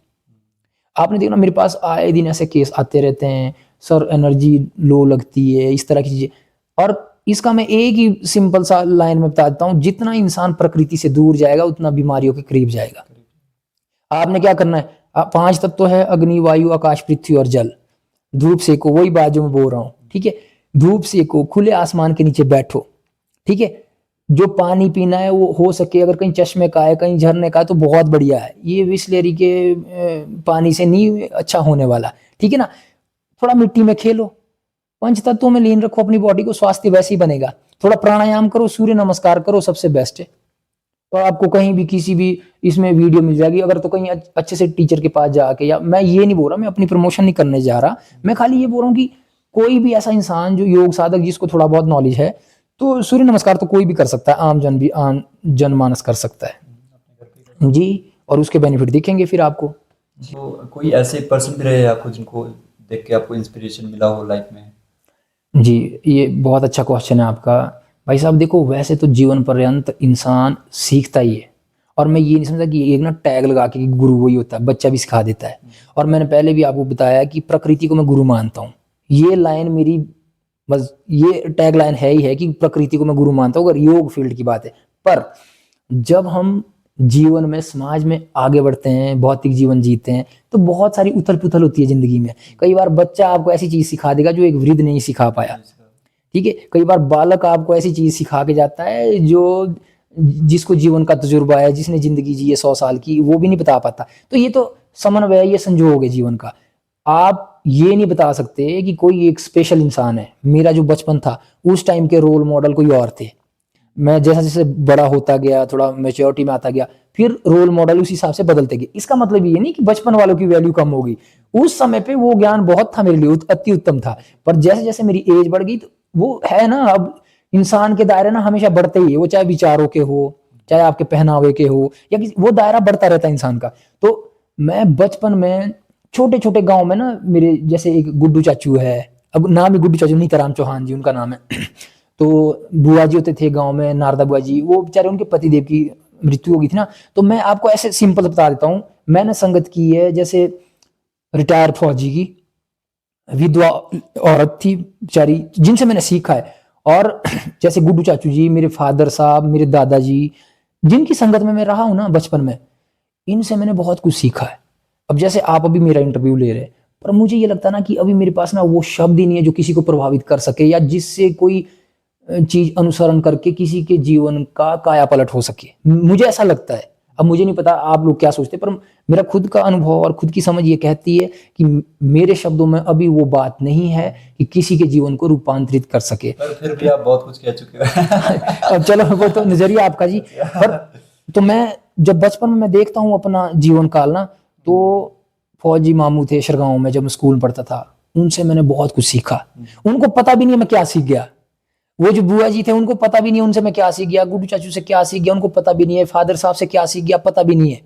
आपने देखना मेरे पास आए दिन ऐसे केस आते रहते हैं, सर एनर्जी लो लगती है, इस तरह की चीजें। और इसका मैं एक ही सिंपल सा लाइन में बता देता हूं, जितना इंसान प्रकृति से दूर जाएगा उतना बीमारियों के करीब जाएगा। आपने क्या करना है, 5 तत्व है, अग्नि वायु आकाश पृथ्वी और जल, धूप सेको, वही बात जो मैं बोल रहा हूँ, ठीक है। धूप सेको, खुले आसमान के नीचे बैठो, ठीक है। जो पानी पीना है वो हो सके अगर कहीं चश्मे का है, कहीं झरने का है तो बहुत बढ़िया है, ये बिसलेरी के पानी से नहीं अच्छा होने वाला, ठीक है ना। थोड़ा मिट्टी में खेलो, पंच तत्वों में लीन रखो अपनी बॉडी को, स्वास्थ्य वैसे ही बनेगा। थोड़ा प्राणायाम करो, सूर्य नमस्कार करो, सबसे बेस्ट है। और आपको कहीं भी किसी भी इसमें वीडियो मिल जाएगी, अगर तो कहीं अच्छे से टीचर के पास जाके, या मैं ये नहीं बोल रहा, मैं अपनी प्रमोशन नहीं करने जा रहा, मैं खाली ये बोल रहा हूँ कि कोई भी ऐसा इंसान जो योग साधक जिसको थोड़ा बहुत नॉलेज है, तो सूर्य नमस्कार तो कोई भी कर सकता है, आम जन भी, आम जनमानस कर सकता है जी। और उसके बेनिफिट दिखेंगे फिर आपको। तो कोई ऐसे पर्सन भी रहे आपको जिनको देख के आपको इंस्पिरेशन मिला हो लाइफ में? जी, ये बहुत अच्छा क्वेश्चन है आपका भाई साहब। देखो, वैसे तो जीवन पर्यंत इंसान सीखता ही है, और मैं ये नहीं समझता कि एक ना टैग लगा के कि गुरु वही होता है, बच्चा भी सिखा देता है। और मैंने पहले भी आपको बताया कि प्रकृति को मैं गुरु मानता हूँ, ये लाइन मेरी बस ये टैग लाइन है ही है कि प्रकृति को मैं गुरु मानता हूँ, अगर योग फील्ड की बात है। पर जब हम जीवन में, समाज में आगे बढ़ते हैं, भौतिक जीवन जीते हैं, तो बहुत सारी उथल पुथल होती है जिंदगी में। कई बार बच्चा आपको ऐसी चीज सिखा देगा जो एक वृद्ध नहीं सिखा पाया, ठीक है। कई बार बालक आपको ऐसी चीज सिखा के जाता है जो जिसको जीवन का तजुर्बा है, जिसने जिंदगी जी है 100 साल की, वो भी नहीं बता पाता। तो ये तो समन्वय है, ये संजोग है जीवन का। आप ये नहीं बता सकते कि कोई एक स्पेशल इंसान है। मेरा जो बचपन था, उस टाइम के रोल मॉडल कोई और थे। मैं जैसा जैसे बड़ा होता गया, थोड़ा मेच्योरिटी में आता गया, फिर रोल मॉडल उस हिसाब से बदलते गए। इसका मतलब ये नहीं कि बचपन वालों की वैल्यू कम होगी, उस समय पे वो ज्ञान बहुत था मेरे लिए, अति उत्तम था। पर जैसे जैसे मेरी एज बढ़ गई, तो वो है ना, अब इंसान के दायरे ना हमेशा बढ़ते ही है, वो चाहे विचारों के हो, चाहे आपके पहनावे के हो, या किसी, वो दायरा बढ़ता रहता है इंसान का। तो मैं बचपन में छोटे छोटे गांव में ना, मेरे जैसे एक गुड्डू चाचू है, अब नाम ही गुड्डू चाचू, नीताराम चौहान जी उनका नाम है। तो बुआ जी होते थे गांव में, नारदा बुआ जी, वो बेचारे उनके पतिदेव की मृत्यु हो गई थी ना। तो मैं आपको ऐसे सिंपल बता देता हूँ, मैंने संगत की है जैसे रिटायर फौजी की, विधवा औरत थी बेचारी, जिनसे मैंने सीखा है। और जैसे गुड्डू चाचू जी, मेरे फादर साहब, मेरे दादाजी, जिनकी संगत में मैं रहा हूं ना बचपन में, इनसे मैंने बहुत कुछ सीखा है। अब जैसे आप अभी मेरा इंटरव्यू ले रहे हैं, पर मुझे ये लगता है ना कि अभी मेरे पास ना वो शब्द ही नहीं है जो किसी को प्रभावित कर सके, या जिससे कोई चीज अनुसरण करके किसी के जीवन का काया पलट हो सके। मुझे ऐसा लगता है। अब मुझे नहीं पता आप लोग क्या सोचते, पर मेरा खुद का अनुभव और खुद की समझ ये कहती है कि मेरे शब्दों में अभी वो बात नहीं है कि किसी के जीवन को रूपांतरित कर सके। पर फिर भी आप बहुत कुछ कह चुके हो। अब चलो, वो तो नजरिया आपका जी। पर तो मैं जब बचपन में मैं देखता हूँ अपना जीवन काल ना, तो फौजी मामू थे शरगांव में, जब मैं स्कूल में पढ़ता था, उनसे मैंने बहुत कुछ सीखा। उनको पता भी नहीं मैं क्या सीख गया। वो जो बुआ जी थे, उनको पता भी नहीं उनसे मैं क्या सीख गया, गुड्डू चाचू से क्या सीख गया उनको पता भी नहीं है, फादर साहब से क्या सीख गया पता भी नहीं है।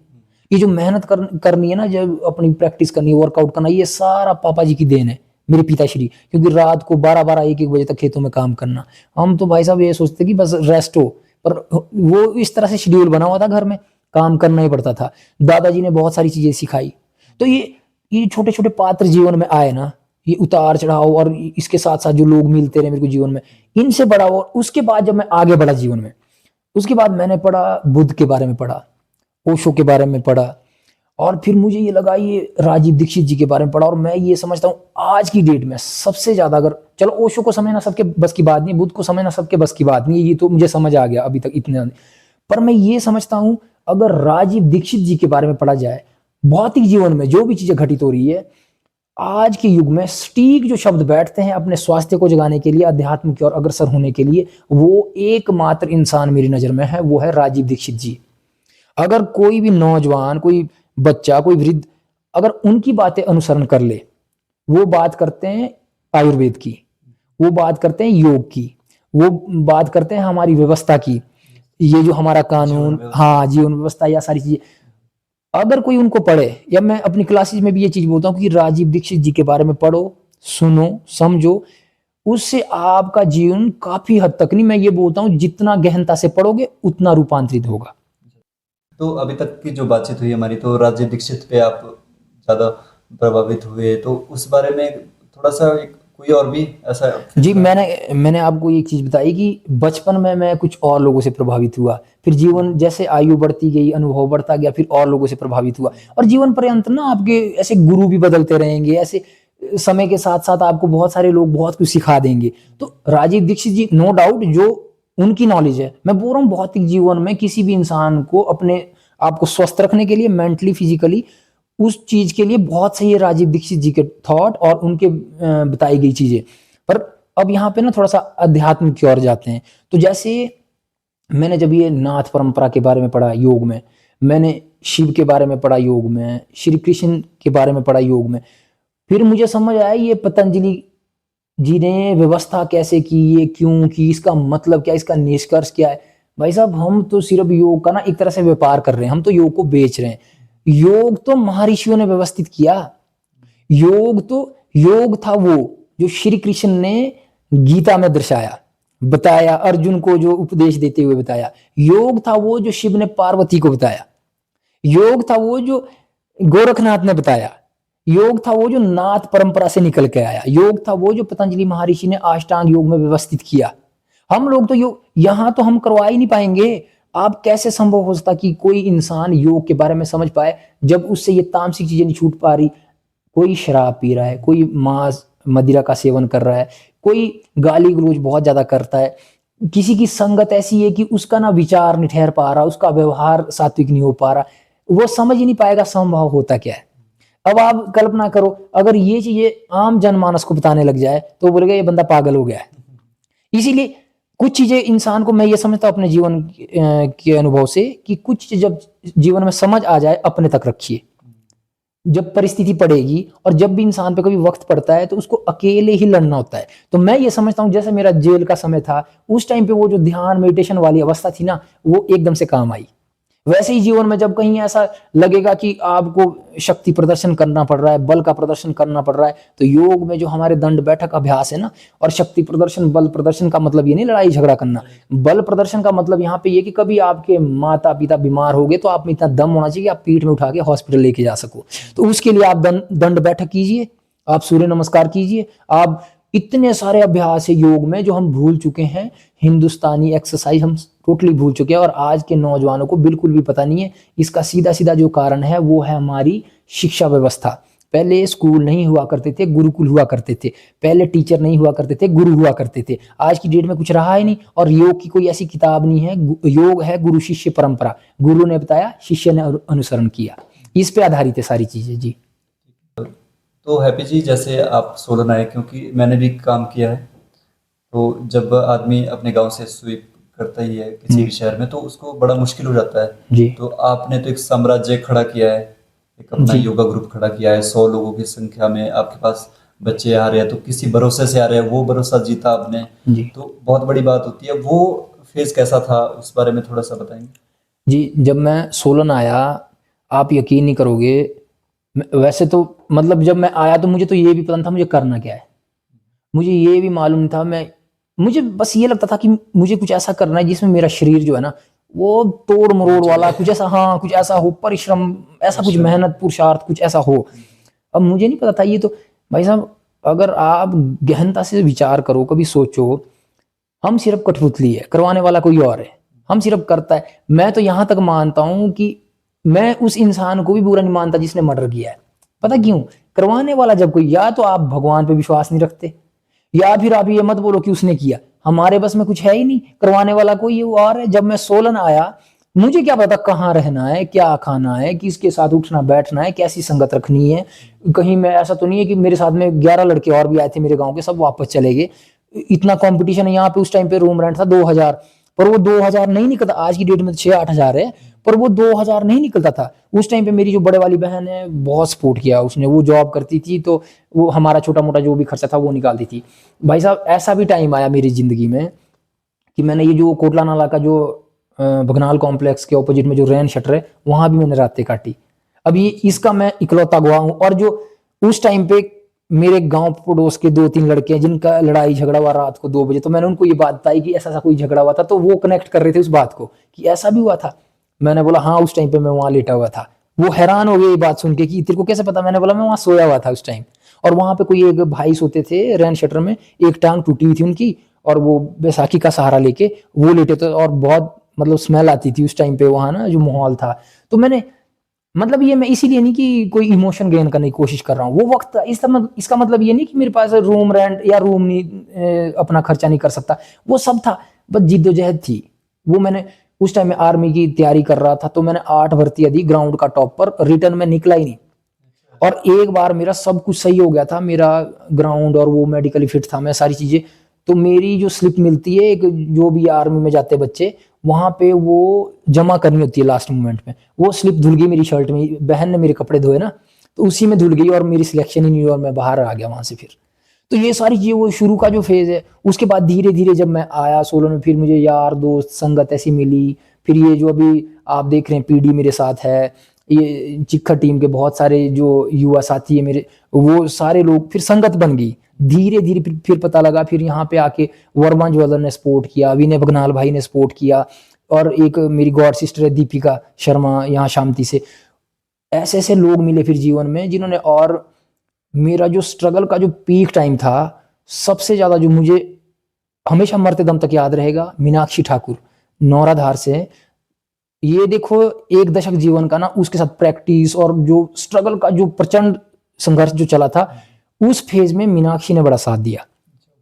ये जो मेहनत करनी है ना, जब अपनी प्रैक्टिस करनी है, वर्कआउट करना, ये सारा पापा जी की देन है, मेरे पिताश्री। क्योंकि रात को 12-12 1-1 बजे तक खेतों में काम करना, हम तो भाई साहब ये सोचते कि बस रेस्ट हो, पर वो इस तरह से शेड्यूल बना हुआ था, घर में काम करना ही पड़ता था। दादाजी ने बहुत सारी चीजें सिखाई। तो ये छोटे छोटे पात्र जीवन में आए ना, ये उतार चढ़ाव, और इसके साथ साथ जो लोग मिलते रहे मेरे को जीवन में, इनसे बड़ा। और उसके बाद जब मैं आगे बढ़ा जीवन में, उसके बाद मैंने पढ़ा, बुद्ध के बारे में पढ़ा, ओशो के बारे में पढ़ा, और फिर मुझे ये लगा ये राजीव दीक्षित जी के बारे में पढ़ा। और मैं ये समझता हूँ आज की डेट में सबसे ज्यादा, अगर चलो ओशो को समझना सबके बस की बात नहीं, बुद्ध को समझना सबके बस की बात नहीं, ये तो मुझे समझ आ गया अभी तक इतने। पर मैं ये समझता हूँ अगर राजीव दीक्षित जी के बारे में पढ़ा जाए, भौतिक जीवन में जो भी चीजें घटित हो रही है आज के युग में, सटीक जो शब्द बैठते हैं अपने स्वास्थ्य को जगाने के लिए, अध्यात्म की ओर अग्रसर होने के लिए, वो एकमात्र इंसान मेरी नजर में है, वो है राजीव दीक्षित जी। अगर कोई भी नौजवान, कोई बच्चा, कोई वृद्ध, अगर उनकी बातें अनुसरण कर ले, वो बात करते हैं आयुर्वेद की, वो बात करते हैं योग की, वो बात करते हैं हमारी व्यवस्था की, ये जो हमारा कानून, हाँ जीवन व्यवस्था, या सारी चीजें, अगर कोई उनको पढ़े, या मैं अपनी क्लासेज में भी ये चीज बोलता हूँ कि राजीव दीक्षित जी के बारे में पढ़ो, सुनो, समझो, उससे आपका जीवन काफी हद तक, नहीं मैं ये बोलता हूँ जितना गहनता से पढ़ोगे उतना रूपांतरित होगा। तो अभी तक की जो बातचीत हुई हमारी, तो राजीव दीक्षित पे आप ज़्यादा प्रभावित हुए, तो उस बारे में थोड़ा सा कोई और भी ऐसा? जी, मैंने आपको एक चीज बताई कि बचपन में मैं कुछ और लोगों से प्रभावित हुआ, फिर जीवन जैसे आयु बढ़ती गई, अनुभव बढ़ता गया, फिर और लोगों से प्रभावित हुआ, और जीवन पर्यंत ना आपके ऐसे गुरु भी बदलते रहेंगे, ऐसे समय के साथ साथ आपको बहुत सारे लोग बहुत कुछ सिखा देंगे। तो राजीव दीक्षित जी नो डाउट जो उनकी नॉलेज है, मैं बोल रहा हूँ भौतिक जीवन में किसी भी इंसान को अपने आप को स्वस्थ रखने के लिए मेंटली फिजिकली उस चीज के लिए बहुत सही है राजीव दीक्षित जी के थॉट और उनके बताई गई चीजें। पर अब यहाँ पे ना थोड़ा सा अध्यात्म की ओर जाते हैं। तो जैसे मैंने जब ये नाथ परंपरा के बारे में पढ़ा योग में, मैंने शिव के बारे में पढ़ा योग में, श्री कृष्ण के बारे में पढ़ा योग में, फिर मुझे समझ आया ये पतंजलि जी ने व्यवस्था कैसे की, ये क्यों की, इसका मतलब क्या, इसका निष्कर्ष क्या है। भाई साहब हम तो सिर्फ योग का ना एक तरह से व्यापार कर रहे हैं, हम तो योग को बेच रहे हैं। योग तो महर्षियों ने व्यवस्थित किया। योग था वो जो श्री कृष्ण ने गीता में दर्शाया, बताया, अर्जुन को जो उपदेश देते हुए बताया। योग था वो जो शिव ने पार्वती को बताया। योग था वो जो गोरखनाथ ने बताया। योग था वो जो नाथ परंपरा से निकल के आया। योग था वो जो पतंजलि महर्षि ने अष्टांग योग में व्यवस्थित किया। हम लोग तो योग यहां तो हम करवा ही नहीं पाएंगे। आप कैसे संभव हो सकता कि कोई इंसान योग के बारे में समझ पाए जब उससे ये तामसिक चीजें नहीं छूट पा रही। कोई शराब पी रहा है, कोई मांस मदिरा का सेवन कर रहा है, कोई गाली गलौज बहुत ज्यादा करता है, किसी की संगत ऐसी है कि उसका ना विचार नहीं ठहर पा रहा, उसका व्यवहार सात्विक नहीं हो पा रहा, वो समझ ही नहीं पाएगा संभव होता क्या है। अब आप कल्पना करो अगर ये चीजें आम जनमानस को बताने लग जाए तो बोलेगा ये बंदा पागल हो गया है। इसीलिए कुछ चीजें इंसान को, मैं ये समझता हूं अपने जीवन के अनुभव से कि कुछ चीज जब जीवन में समझ आ जाए अपने तक रखिए। जब परिस्थिति पड़ेगी और जब भी इंसान पे कभी वक्त पड़ता है तो उसको अकेले ही लड़ना होता है। तो मैं ये समझता हूँ जैसे मेरा जेल का समय था, उस टाइम पे वो जो ध्यान मेडिटेशन वाली अवस्था थी ना, वो एकदम से काम आई। वैसे ही जीवन में जब कहीं ऐसा लगेगा कि आपको शक्ति प्रदर्शन करना पड़ रहा है, बल का प्रदर्शन करना पड़ रहा है, तो योग में जो हमारे दंड बैठक अभ्यास है ना, और शक्ति प्रदर्शन बल प्रदर्शन का मतलब ये नहीं लड़ाई झगड़ा करना। बल प्रदर्शन का मतलब यहाँ पे ये कि कभी आपके माता पिता बीमार हो गए तो आप में इतना दम होना चाहिए कि आप पीठ में उठा के हॉस्पिटल लेके जा सको। तो उसके लिए आप दंड बैठक कीजिए, आप सूर्य नमस्कार कीजिए, आप इतने सारे अभ्यास है योग में जो हम भूल चुके हैं। हिंदुस्तानी एक्सरसाइज हम टोटली भूल चुके हैं और आज के नौजवानों को बिल्कुल भी पता नहीं है। इसका सीधा सीधा जो कारण है वो है हमारी शिक्षा व्यवस्था। पहले स्कूल नहीं हुआ करते थे, गुरुकुल हुआ करते थे। पहले टीचर नहीं हुआ करते थे, गुरु हुआ करते थे। आज की डेट में कुछ रहा ही नहीं। और योग की कोई ऐसी किताब नहीं है। योग है गुरु शिष्य परंपरा। गुरु ने बताया, शिष्य ने अनुसरण किया। इस पे आधारित है सारी चीजें जी। तो हैप्पी जी, जैसे आप सोलन आए, क्योंकि मैंने भी काम किया है, तो जब आदमी अपने गांव से स्वीप करता ही है किसी भी शहर में तो उसको बड़ा मुश्किल हो जाता है जी। तो आपने तो एक साम्राज्य खड़ा किया है, एक अपना योगा ग्रुप खड़ा किया है, 100 लोगों की संख्या में आपके पास बच्चे आ रहे हैं, तो किसी भरोसे से आ रहे हैं, वो भरोसा जीता आपने जी। तो बहुत बड़ी बात होती है। वो फेज कैसा था, उस बारे में थोड़ा सा बताएंगे? जी, जब मैं सोलन आया, आप यकीन नहीं करोगे, वैसे तो मतलब जब मैं आया तो मुझे तो ये भी पता नहीं था मुझे करना क्या है। मुझे ये भी मालूम नहीं था, मुझे बस ये लगता था कि मुझे कुछ ऐसा करना है जिसमें मेरा शरीर जो है ना वो तोड़ मरोड़ वाला कुछ ऐसा, हाँ कुछ ऐसा हो, परिश्रम ऐसा, कुछ मेहनत पुरुषार्थ कुछ ऐसा हो। अब मुझे नहीं पता था ये तो। भाई साहब अगर आप गहनता से विचार करो, कभी सोचो, हम सिर्फ कठपुतली है, करवाने वाला कोई और है, हम सिर्फ करता है। मैं तो यहां तक मानता हूं कि मैं उस इंसान को भी बुरा नहीं मानता जिसने मर्डर किया है। पता क्यों? करवाने वाला जब कोई, या तो आप भगवान पे विश्वास नहीं रखते, या फिर आप ये मत बोलो कि उसने किया। हमारे बस में कुछ है ही नहीं, करवाने वाला कोई और है। जब मैं सोलन आया, मुझे क्या पता कहाँ रहना है, क्या खाना है, किसके साथ उठना बैठना है, कैसी संगत रखनी है। कहीं मैं, ऐसा तो नहीं है कि मेरे साथ में 11 लड़के और भी आए थे मेरे गांव के, सब वापस चले गए। इतना कंपटीशन है यहाँ पे। उस टाइम पे रूम रेंट था 2000, पर वो 2000 नहीं निकलता। आज की डेट में 6-8 हजार है, पर वो 2000 नहीं निकलता था उस टाइम पे। मेरी जो बड़े वाली बहन है बहुत सपोर्ट किया उसने, वो जॉब करती थी तो वो हमारा छोटा मोटा जो भी खर्चा था वो निकालती थी। भाई साहब ऐसा भी टाइम आया मेरी जिंदगी में कि मैंने ये जो कोटला नाला का जो भगनाल कॉम्प्लेक्स के ऑपोजिट में जो रैन शटर है, वहां भी मैंने रातें काटी। अब ये इसका मैं इकलौता गवाह हूं। और जो उस टाइम पे मेरे गांव पड़ोस के 2-3 लड़के हैं जिनका लड़ाई झगड़ा हुआ रात को 2 बजे, तो मैंने उनको ये बात बताई कि ऐसा ऐसा कोई झगड़ा हुआ था, तो वो कनेक्ट कर रहे थे उस बात को कि ऐसा भी हुआ था। मैंने बोला हाँ उस टाइम पे मैं वहां लेटा हुआ था। वो हैरान हो गए ये बात सुन के कि तेरे को कैसे पता? मैंने बोला मैं वहां सोया हुआ था उस टाइम। और वहां पे कोई एक भाई सोते थे रैन शटर में, एक टांग टूटी हुई थी उनकी, और वो बैसाखी का सहारा लेके वो लेटे थे, और बहुत मतलब स्मेल आती थी उस टाइम पे वहां ना, जो माहौल था। तो मैंने मतलब ये मैं इसीलिए नहीं कि कोई इमोशन गेन करने की कोशिश कर रहा हूँ, वो वक्त था। इसका मतलब ये नहीं कि मेरे पास रूम रेंट या रूम नहीं, अपना खर्चा नहीं कर सकता, वो सब था, बस जिद्दोजहद थी। वो मैंने उस टाइम में आर्मी की तैयारी कर रहा था, तो मैंने 8 भर्तियां दी ग्राउंड का टॉप पर, रिटर्न में निकला ही नहीं। और एक बार मेरा सब कुछ सही हो गया था, मेरा ग्राउंड और वो मेडिकली फिट था मैं, सारी चीजें। तो मेरी जो स्लिप मिलती है, एक जो भी आर्मी में जाते बच्चे, वहां पे वो जमा करनी होती है लास्ट मोमेंट में, वो स्लिप धुल गई मेरी शर्ट में, बहन ने मेरे कपड़े धोए ना, तो उसी में धुल गई और मेरी सिलेक्शन ही नहीं हुई और मैं बाहर आ गया वहां से फिर। तो ये सारी चीजें, वो शुरू का जो फेज है। उसके बाद धीरे धीरे जब मैं आया सोलन में, फिर मुझे यार दोस्त संगत ऐसी मिली, फिर ये जो अभी आप देख रहे हैं पीडी मेरे साथ है, ये चिक्खा टीम के बहुत सारे जो युवा साथी है मेरे, वो सारे लोग फिर संगत बन गई धीरे धीरे। फिर पता लगा, फिर यहाँ पे आके वर्मा ज्वेलर ने सपोर्ट किया, विनय बगनाल भाई ने सपोर्ट किया, और एक मेरी गॉड सिस्टर है दीपिका शर्मा यहाँ शांति से। ऐसे ऐसे लोग मिले फिर जीवन में जिन्होंने, और मेरा जो स्ट्रगल का जो पीक टाइम था, सबसे ज्यादा जो मुझे हमेशा मरते दम तक याद रहेगा, मीनाक्षी ठाकुर नौराधार से। ये देखो, एक दशक जीवन का ना, उसके साथ प्रैक्टिस और जो स्ट्रगल का जो प्रचंड संघर्ष जो चला था, उस फेज में मीनाक्षी ने बड़ा साथ दिया।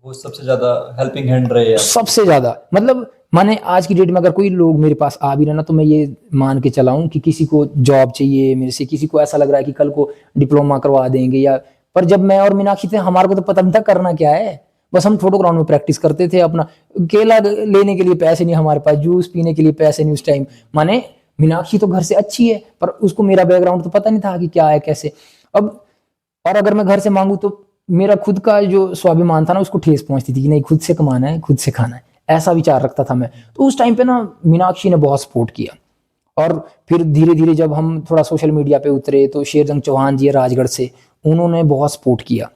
वो सबसे ज्यादा हेल्पिंग हैंड रहे हैं। सबसे ज्यादा, मतलब माने आज की डेट में अगर कोई लोग मेरे पास आ भी रहे ना, तो मैं ये मान के चलाऊं कि किसी को जॉब चाहिए मेरे से, किसी को ऐसा लग रहा है कि कल को डिप्लोमा करवा देंगे या, पर जब मैं और मीनाक्षी थे, हमारे को तो पता नहीं था करना क्या है, बस हम फोटो ग्राउंड में प्रैक्टिस करते थे अपना। केला लेने के लिए पैसे नहीं हमारे पास, जूस पीने के लिए पैसे नहीं उस टाइम। माने मीनाक्षी तो घर से अच्छी है, पर उसको मेरा बैकग्राउंड तो पता नहीं था कि क्या है कैसे। अब और अगर मैं घर से मांगू तो मेरा खुद का जो स्वाभिमान था ना, उसको ठेस पहुंचती थी कि नहीं, खुद से कमाना है, खुद से खाना है, ऐसा विचार रखता था मैं। तो उस टाइम पे ना मीनाक्षी ने बहुत सपोर्ट किया। और फिर धीरे धीरे जब हम थोड़ा सोशल मीडिया पे उतरे, तो शेरजंग चौहान जी है राजगढ़ से, उन्होंने बहुत सपोर्ट किया।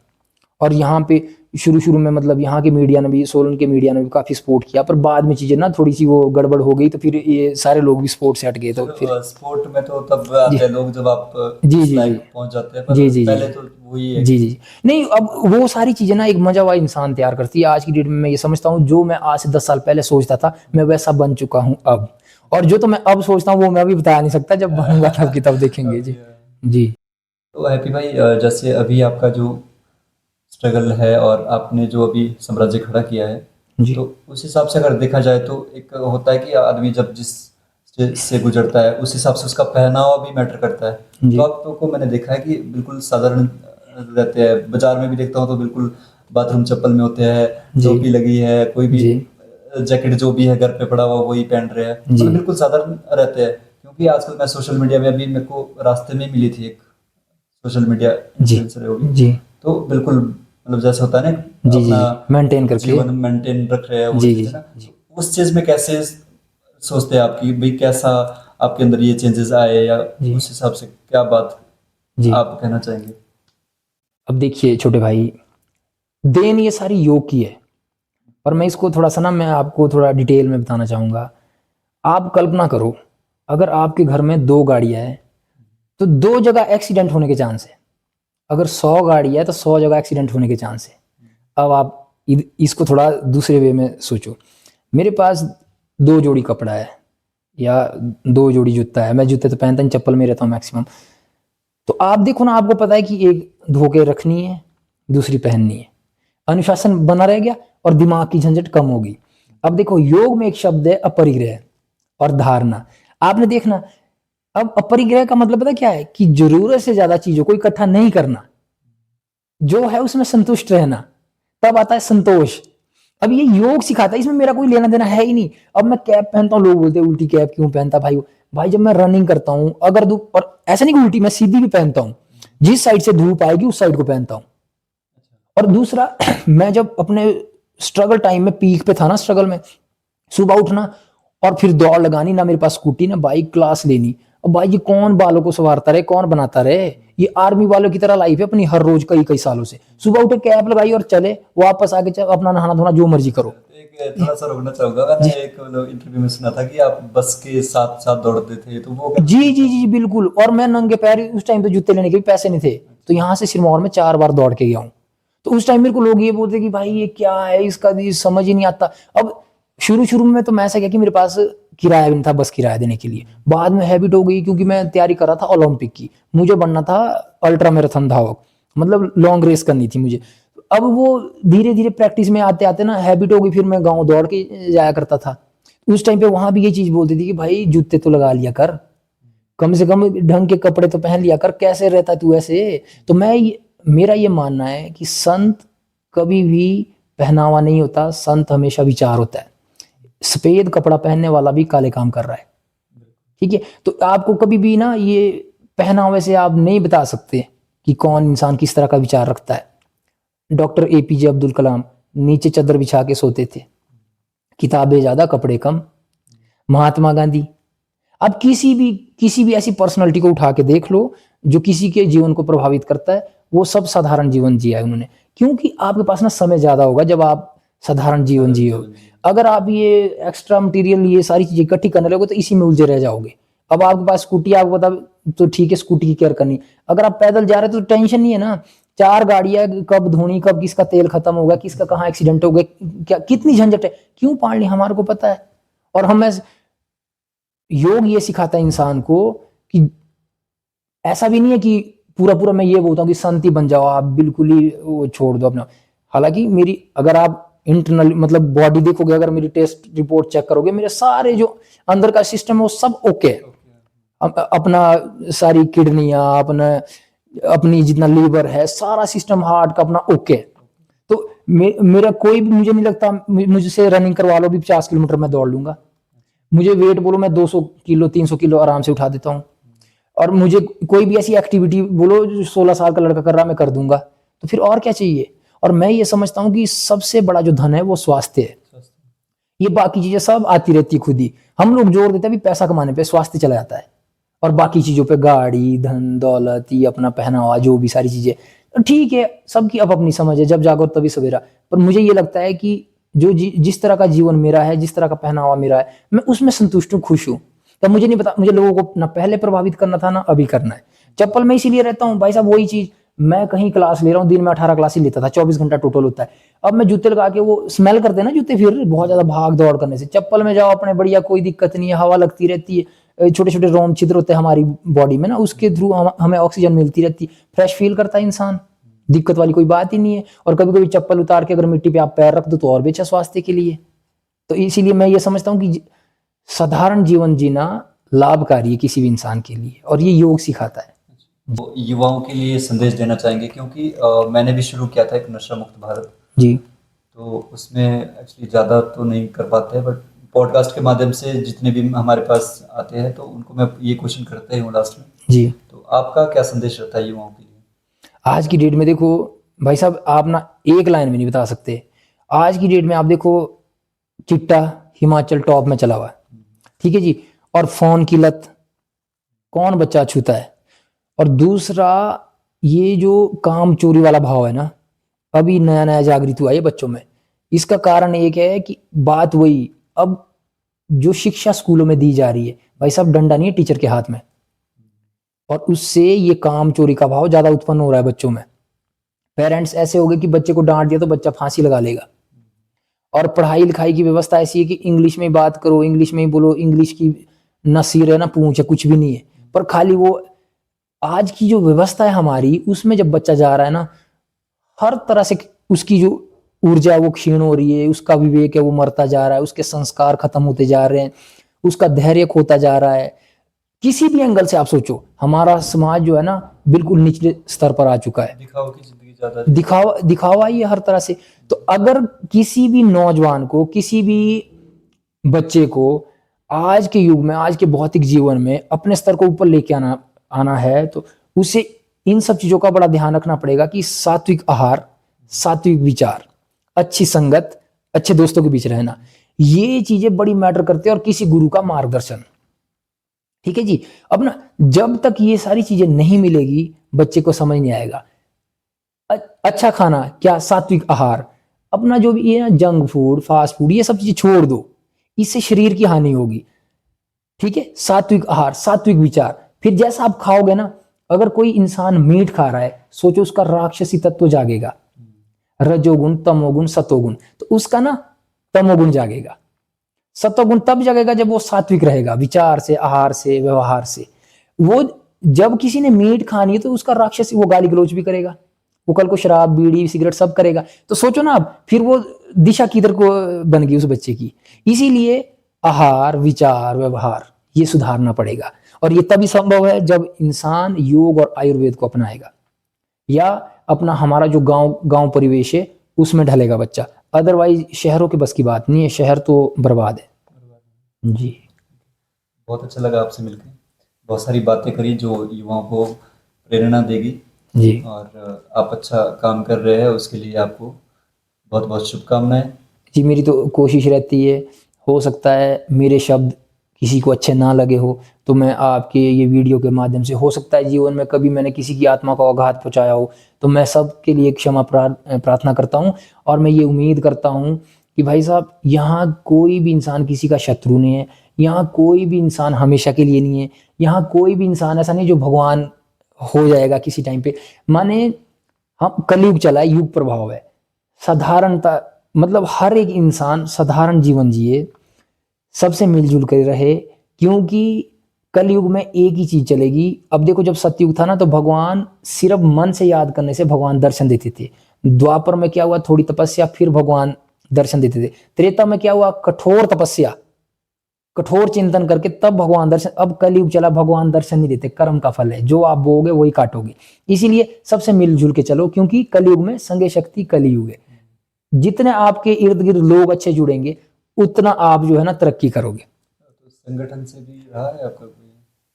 और यहाँ पे शुरू शुरू में मतलब यहाँ के मीडिया ने भी, सोलन के मीडिया ने भी काफी सपोर्ट किया, पर बाद में चीजें ना थोड़ी सी वो गड़बड़ हो गई, तो फिर ये सारे लोग भी स्पोर्ट से हट गए। तो फिर स्पोर्ट में तो तब आते हैं लोग जब आप जी इस जी लायक जी पहुंच जाते हैं, पर जी जी पहले जी तो वही है। जी जी नहीं, अब वो सारी चीजें ना एक मजा हुआ इंसान तैयार करती है। आज की डेट में मैं ये समझता हूँ, जो मैं आज से 10 साल पहले सोचता था, मैं वैसा बन चुका हूँ अब। और जो तो मैं अब सोचता हूँ, वो मैं अभी बता नहीं सकता, जब बनूंगा तब की तब देखेंगे जी। जी तो हैप्पी भाई, जैसे अभी आपका जो स्ट्रगल है और आपने जो अभी साम्राज्य खड़ा किया है, जी तो उस हिसाब से अगर देखा जाए तो एक होता है कि आदमी जब जिस स्टेज से गुजरता है, उस हिसाब से उसका पहनावा भी मैटर करता है। जी तो आपको मैंने देखा है कि बिल्कुल साधारण रहते हैं, बाजार में भी देखता हूँ तो बिल्कुल बाथरूम चप्पल में होते हैं, जी टोपी लगी है, कोई भी जी जैकेट जो भी है घर पे पड़ा हुआ वही पहन रहे हैं, जी मतलब बिल्कुल साधारण रहते हैं। क्योंकि आजकल मैं सोशल मीडिया में, अभी मेरे को रास्ते में मिली थी एक सोशल मीडिया जी इन्फ्लुएंसर होगी, जी तो बिल्कुल मतलब जैसे होता है ना, जी जी अपना मेंटेन करके। जीवन मेंटेन रख रहे हैं वो जी चीज़ जी है ना। जी उस चीज़ में कैसे सोचते हैं आपकी भाई, कैसा आपके अंदर ये चेंजेस आए, या जी उस हिसाब से क्या बात जी। आप कहना चाहेंगे? अब देखिए छोटे भाई, देन ये सारी योग की है, और मैं इसको थोड़ा सा ना, मैं आपको थोड़ा डिटेल में बताना चाहूंगा। आप कल्पना करो, अगर आपके घर में 2 गाड़ियां हैं, तो 2 जगह एक्सीडेंट होने के चांस है। अगर 100 गाड़ी है, तो 100 जगह एक्सीडेंट होने के चांस है। अब आप इसको थोड़ा दूसरे वे में सोचो। मेरे पास 2 जोड़ी कपड़ा है या 2 जोड़ी जूता है, मैं जूते तो पहनता नहीं, चप्पल में रहता हूँ मैक्सिमम। तो आप देखो ना, आपको पता है कि एक धो के रखनी है, दूसरी पहननी है, अनुशासन बना रह गया और दिमाग की झंझट कम होगी। अब देखो, योग में एक शब्द है अपरिग्रह और धारणा। आपने देखना, अब अपरिग्रह का मतलब पता क्या है, कि जरूरत से ज्यादा चीजों को इकट्ठा नहीं करना, जो है उसमें संतुष्ट रहना, तब आता है संतोष। अब ये योग सिखाता है, इसमें मेरा कोई लेना देना है ही नहीं। अब मैं कैप पहनता हूँ, लोग बोलते हैं उल्टी कैप क्यों पहनता भाई। भाई जब मैं रनिंग करता हूँ, अगर धूप, और ऐसा नहीं कि उल्टी, मैं सीधी भी पहनता हूँ, जिस साइड से धूप आएगी उस साइड को पहनता हूँ। और दूसरा, मैं जब अपने स्ट्रगल टाइम में पीक पे था ना, स्ट्रगल में, सुबह उठना और फिर दौड़ लगानी, ना मेरे पास स्कूटी ना बाइक, क्लास लेनी। अब भाई जी कौन बालों को संवारता रहे, कौन बनाता रहे, ये आर्मी वालों की तरह लाइफ है अपनी, हर रोज कई कई सालों से। सुबह उठे कैप लगाई और चले, वापस आके अपना नहाना धोना जो मर्जी करो। एक थोड़ा सा रोकना चाहूंगा, मैंने एक इंटरव्यू में सुना था कि आप बस के साथ साथ दौड़ते थे, तो वो जी जी जी बिल्कुल। और मैं नंगे पैर, उस टाइम पे जूते लेने के भी पैसे नहीं थे, तो यहाँ से सिरमौर में 4 बार दौड़ के गया हूँ। तो उस टाइम मेरे को लोग ये बोलते कि भाई ये क्या है, इसका समझ ही नहीं आता। अब शुरू शुरू में तो मैं ऐसा किया कि मेरे पास किराया भी नहीं था बस किराया देने के लिए। बाद में हैबिट हो गई, क्योंकि मैं तैयारी कर रहा था ओलंपिक की, मुझे बनना था अल्ट्रा मैराथन धावक, मतलब लॉन्ग रेस करनी थी मुझे। अब वो धीरे धीरे प्रैक्टिस में आते आते ना हैबिट हो गई, फिर मैं गाँव दौड़ के जाया करता था। उस टाइम पे वहां भी ये चीज बोलती थी कि भाई जूते तो लगा लिया कर, कम से कम ढंग के कपड़े तो पहन लिया कर, कैसे रहता तू ऐसे। तो मेरा ये मानना है कि संत कभी भी पहनावा नहीं होता, संत हमेशा विचार होता है। सफेद कपड़ा पहनने वाला भी काले काम कर रहा है, ठीक है। तो आपको कभी भी ना ये पहनावे से आप नहीं बता सकते कि कौन इंसान किस तरह का विचार रखता है। डॉक्टर एपीजे अब्दुल कलाम नीचे चादर बिछा के सोते थे, किताबें ज्यादा कपड़े कम। महात्मा गांधी, अब किसी भी ऐसी पर्सनालिटी को उठा के देख लो जो किसी के जीवन को प्रभावित करता है, वो सब साधारण जीवन जिया है उन्होंने। क्योंकि आपके पास ना समय ज्यादा होगा जब आप साधारण जीवन जियो। अगर आप ये एक्स्ट्रा मटेरियल ये सारी चीजें इकट्ठी करने लगोगे तो इसी में उलझे रह जाओगे। अब आपके पास स्कूटी, आपको पता तो ठीक है स्कूटी की केयर करनी। अगर आप पैदल जा रहे हो तो टेंशन नहीं है ना, 4 गाड़ियां कब धोनी, कब किसका तेल खत्म होगा, किसका कहाँ एक्सीडेंट हो गया, क्या कितनी झंझट है, क्यों पालनी, हमारे को पता है। और योग ये सिखाता है इंसान को कि ऐसा भी नहीं है कि पूरा पूरा मैं ये बोलता हूँ कि संत बन जाओ आप, बिल्कुल ही वो छोड़ दो अपना। हालांकि मेरी, अगर आप इंटरनल मतलब बॉडी देखोगे, अगर मेरी टेस्ट रिपोर्ट चेक करोगे, मेरे सारे जो अंदर का सिस्टम है वो सब ओके है। अपना सारी किडनियां, अपनी जितना लीवर है, सारा सिस्टम हार्ट का अपना ओके है। तो मेरा कोई भी, मुझे नहीं लगता, मुझसे रनिंग करवा लो भी 50 किलोमीटर मैं दौड़ लूंगा। मुझे वेट बोलो मैं 200 किलो 300 किलो आराम से उठा देता हूँ। और मुझे कोई भी ऐसी एक्टिविटी बोलो जो 16 साल का लड़का कर रहा मैं कर दूंगा। तो फिर और क्या चाहिए। और मैं ये समझता हूँ कि सबसे बड़ा जो धन है वो स्वास्थ्य है। ये बाकी चीजें सब आती रहती है खुद ही। हम लोग जोर देते हैं भी पैसा कमाने पे, स्वास्थ्य चला जाता है। और बाकी चीजों पे, गाड़ी, धन दौलत, ये अपना पहनावा, जो भी सारी चीजें, तो ठीक है, सबकी अब अपनी समझ है, जब जागो तभी सवेरा। पर मुझे ये लगता है कि जो जिस तरह का जीवन मेरा है, जिस तरह का पहनावा मेरा है, मैं उसमें संतुष्ट हूँ, खुश हूँ। तब मुझे नहीं पता, मुझे लोगों को ना पहले प्रभावित करना था ना अभी करना है। चप्पल में इसीलिए रहता हूँ भाई साहब, वही चीज मैं कहीं क्लास ले रहा हूँ, दिन में 18 क्लास ही लेता था, 24 घंटा टोटल होता है। अब मैं जूते लगा के, वो स्मेल करते हैं ना जूते फिर बहुत ज्यादा भाग दौड़ करने से, चप्पल में जाओ अपने बढ़िया, कोई दिक्कत नहीं है, हवा लगती रहती है, छोटे छोटे रोम छिद्र होते हैं हमारी बॉडी में ना, उसके थ्रू हमें ऑक्सीजन मिलती रहती है, फ्रेश फील करता है इंसान, दिक्कत वाली कोई बात ही नहीं है। और कभी कभी चप्पल उतार के अगर मिट्टी पे आप पैर रख दो तो और भी अच्छा स्वास्थ्य के लिए। तो इसीलिए मैं ये समझता हूँ कि साधारण जीवन जीना लाभकारी है किसी भी इंसान के लिए, और ये योग सिखाता है। तो युवाओं के लिए संदेश देना चाहेंगे, क्योंकि मैंने भी शुरू किया था एक नशा मुक्त भारत जी। तो उसमें एक्चुअली ज़्यादा तो नहीं कर पाते हैं, बट पॉडकास्ट के माध्यम से जितने भी हमारे पास आते हैं तो उनको मैं ये क्वेश्चन करता ही हूँ लास्ट में जी। तो आपका क्या संदेश रहता है युवाओं के लिए? आज की डेट में देखो भाई साहब, आप ना एक लाइन में नहीं बता सकते। आज की डेट में आप देखो, चिट्टा हिमाचल टॉप में चला हुआ है, ठीक है जी। और फोन की लत कौन बच्चा छूता है। और दूसरा, ये जो काम चोरी वाला भाव है ना, अभी नया नया जागृत हुआ है बच्चों में। इसका कारण एक है कि बात वही, अब जो शिक्षा स्कूलों में दी जा रही है भाई साहब, डंडा नहीं है टीचर के हाथ में, और उससे ये काम चोरी का भाव ज्यादा उत्पन्न हो रहा है बच्चों में। पेरेंट्स ऐसे हो गए कि बच्चे को डांट दिया तो बच्चा फांसी लगा लेगा। और पढ़ाई लिखाई की व्यवस्था ऐसी है कि इंग्लिश में ही बात करो, इंग्लिश में ही बोलो, इंग्लिश की न सिर है ना पूंछ है, कुछ भी नहीं है। पर खाली वो आज की जो व्यवस्था है हमारी, उसमें जब बच्चा जा रहा है ना, हर तरह से उसकी जो ऊर्जा है वो क्षीण हो रही है, उसका विवेक है वो मरता जा रहा है, उसके संस्कार खत्म होते जा रहे हैं, उसका धैर्य खोता जा रहा है। किसी भी एंगल से आप सोचो, हमारा समाज जो है ना बिल्कुल निचले स्तर पर आ चुका है। दिखावा की जिंदगी ज़्यादा, दिखावा ही है हर तरह से। तो अगर किसी भी नौजवान को, किसी भी बच्चे को आज के युग में, आज के भौतिक जीवन में अपने स्तर को ऊपर लेके आना है, तो उसे इन सब चीजों का बड़ा ध्यान रखना पड़ेगा कि सात्विक आहार, सात्विक विचार, अच्छी संगत, अच्छे दोस्तों के बीच रहना, ये चीजें बड़ी मैटर करती है। और किसी गुरु का मार्गदर्शन, ठीक है जी। अब ना जब तक ये सारी चीजें नहीं मिलेगी, बच्चे को समझ नहीं आएगा। अच्छा खाना क्या, सात्विक आहार, अपना जो भी ये ना जंक फूड, फास्ट फूड, ये सब चीजें छोड़ दो, इससे शरीर की हानि होगी, ठीक है। सात्विक आहार, सात्विक विचार, फिर जैसा आप खाओगे ना, अगर कोई इंसान मीट खा रहा है, सोचो उसका राक्षसी तत्व जागेगा, रजोगुण, तमोगुण, सतोगुण, तो उसका ना तमोगुण जागेगा। सत्वगुण तब जगेगा जब वो सात्विक रहेगा, विचार से, आहार से, व्यवहार से। वो जब किसी ने मीट खानी है तो उसका राक्षस, वो गाली गलौज भी करेगा, वो कल को शराब, बीड़ी, सिगरेट सब करेगा। तो सोचो ना आप, फिर वो दिशा किधर को बन गई उस बच्चे की। इसीलिए आहार, विचार, व्यवहार ये सुधारना पड़ेगा। और ये तभी संभव है जब इंसान योग और आयुर्वेद को अपनाएगा, या अपना हमारा जो गांव परिवेश है उसमें ढलेगा बच्चा। अदरवाइज शहरों के बस की बात नहीं है, शहर तो बर्बाद है जी। बहुत अच्छा लगा आपसे मिलकर, बहुत सारी बातें करी जो युवाओं को प्रेरणा देगी जी और आप अच्छा काम कर रहे हैं, उसके लिए आपको बहुत बहुत शुभकामनाएं। जी, मेरी तो कोशिश रहती है, हो सकता है मेरे शब्द किसी को अच्छे ना लगे हो, तो मैं आपके ये वीडियो के माध्यम से, हो सकता है जीवन में कभी मैंने किसी की आत्मा को आघात पहुंचाया हो, तो मैं सबके लिए क्षमा प्रार्थना करता हूं। और मैं ये उम्मीद करता हूं कि भाई साहब, यहाँ कोई भी इंसान किसी का शत्रु नहीं है, यहाँ कोई भी इंसान हमेशा के लिए नहीं है, यहाँ कोई भी इंसान ऐसा नहीं जो भगवान हो जाएगा किसी टाइम पे। माने हम कलयुग चला है, युग प्रभाव है, साधारणता, मतलब हर एक इंसान साधारण जीवन जिए, सबसे मिलजुल कर रहे, क्योंकि कलयुग में एक ही चीज चलेगी। अब देखो, जब सतयुग था ना, तो भगवान सिर्फ मन से याद करने से भगवान दर्शन देते थे। द्वापर में क्या हुआ, थोड़ी तपस्या, फिर भगवान दर्शन देते थे। त्रेता में क्या हुआ, कठोर तपस्या, कठोर चिंतन करके तब भगवान दर्शन। अब कलयुग चला, भगवान दर्शन नहीं देते, कर्म का फल है, जो आप बोगे वही काटोगे। इसीलिए सबसे मिलजुल के चलो, क्योंकि कलयुग में संगे शक्ति कलयुग है। जितने आपके इर्द गिर्द लोग अच्छे जुड़ेंगे, उतना आप जो है ना तरक्की करोगे। तो संगठन से भी रहा है आपका कोई?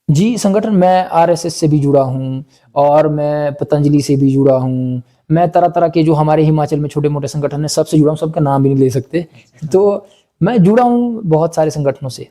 जी, संगठन, मैं आरएसएस से भी जुड़ा हूँ, और मैं पतंजलि से भी जुड़ा हूँ। मैं तरह तरह के जो हमारे हिमाचल में छोटे मोटे संगठन है सबसे जुड़ा हूँ, सबका नाम भी नहीं ले सकते। तो मैं जुड़ा हूँ बहुत सारे संगठनों से।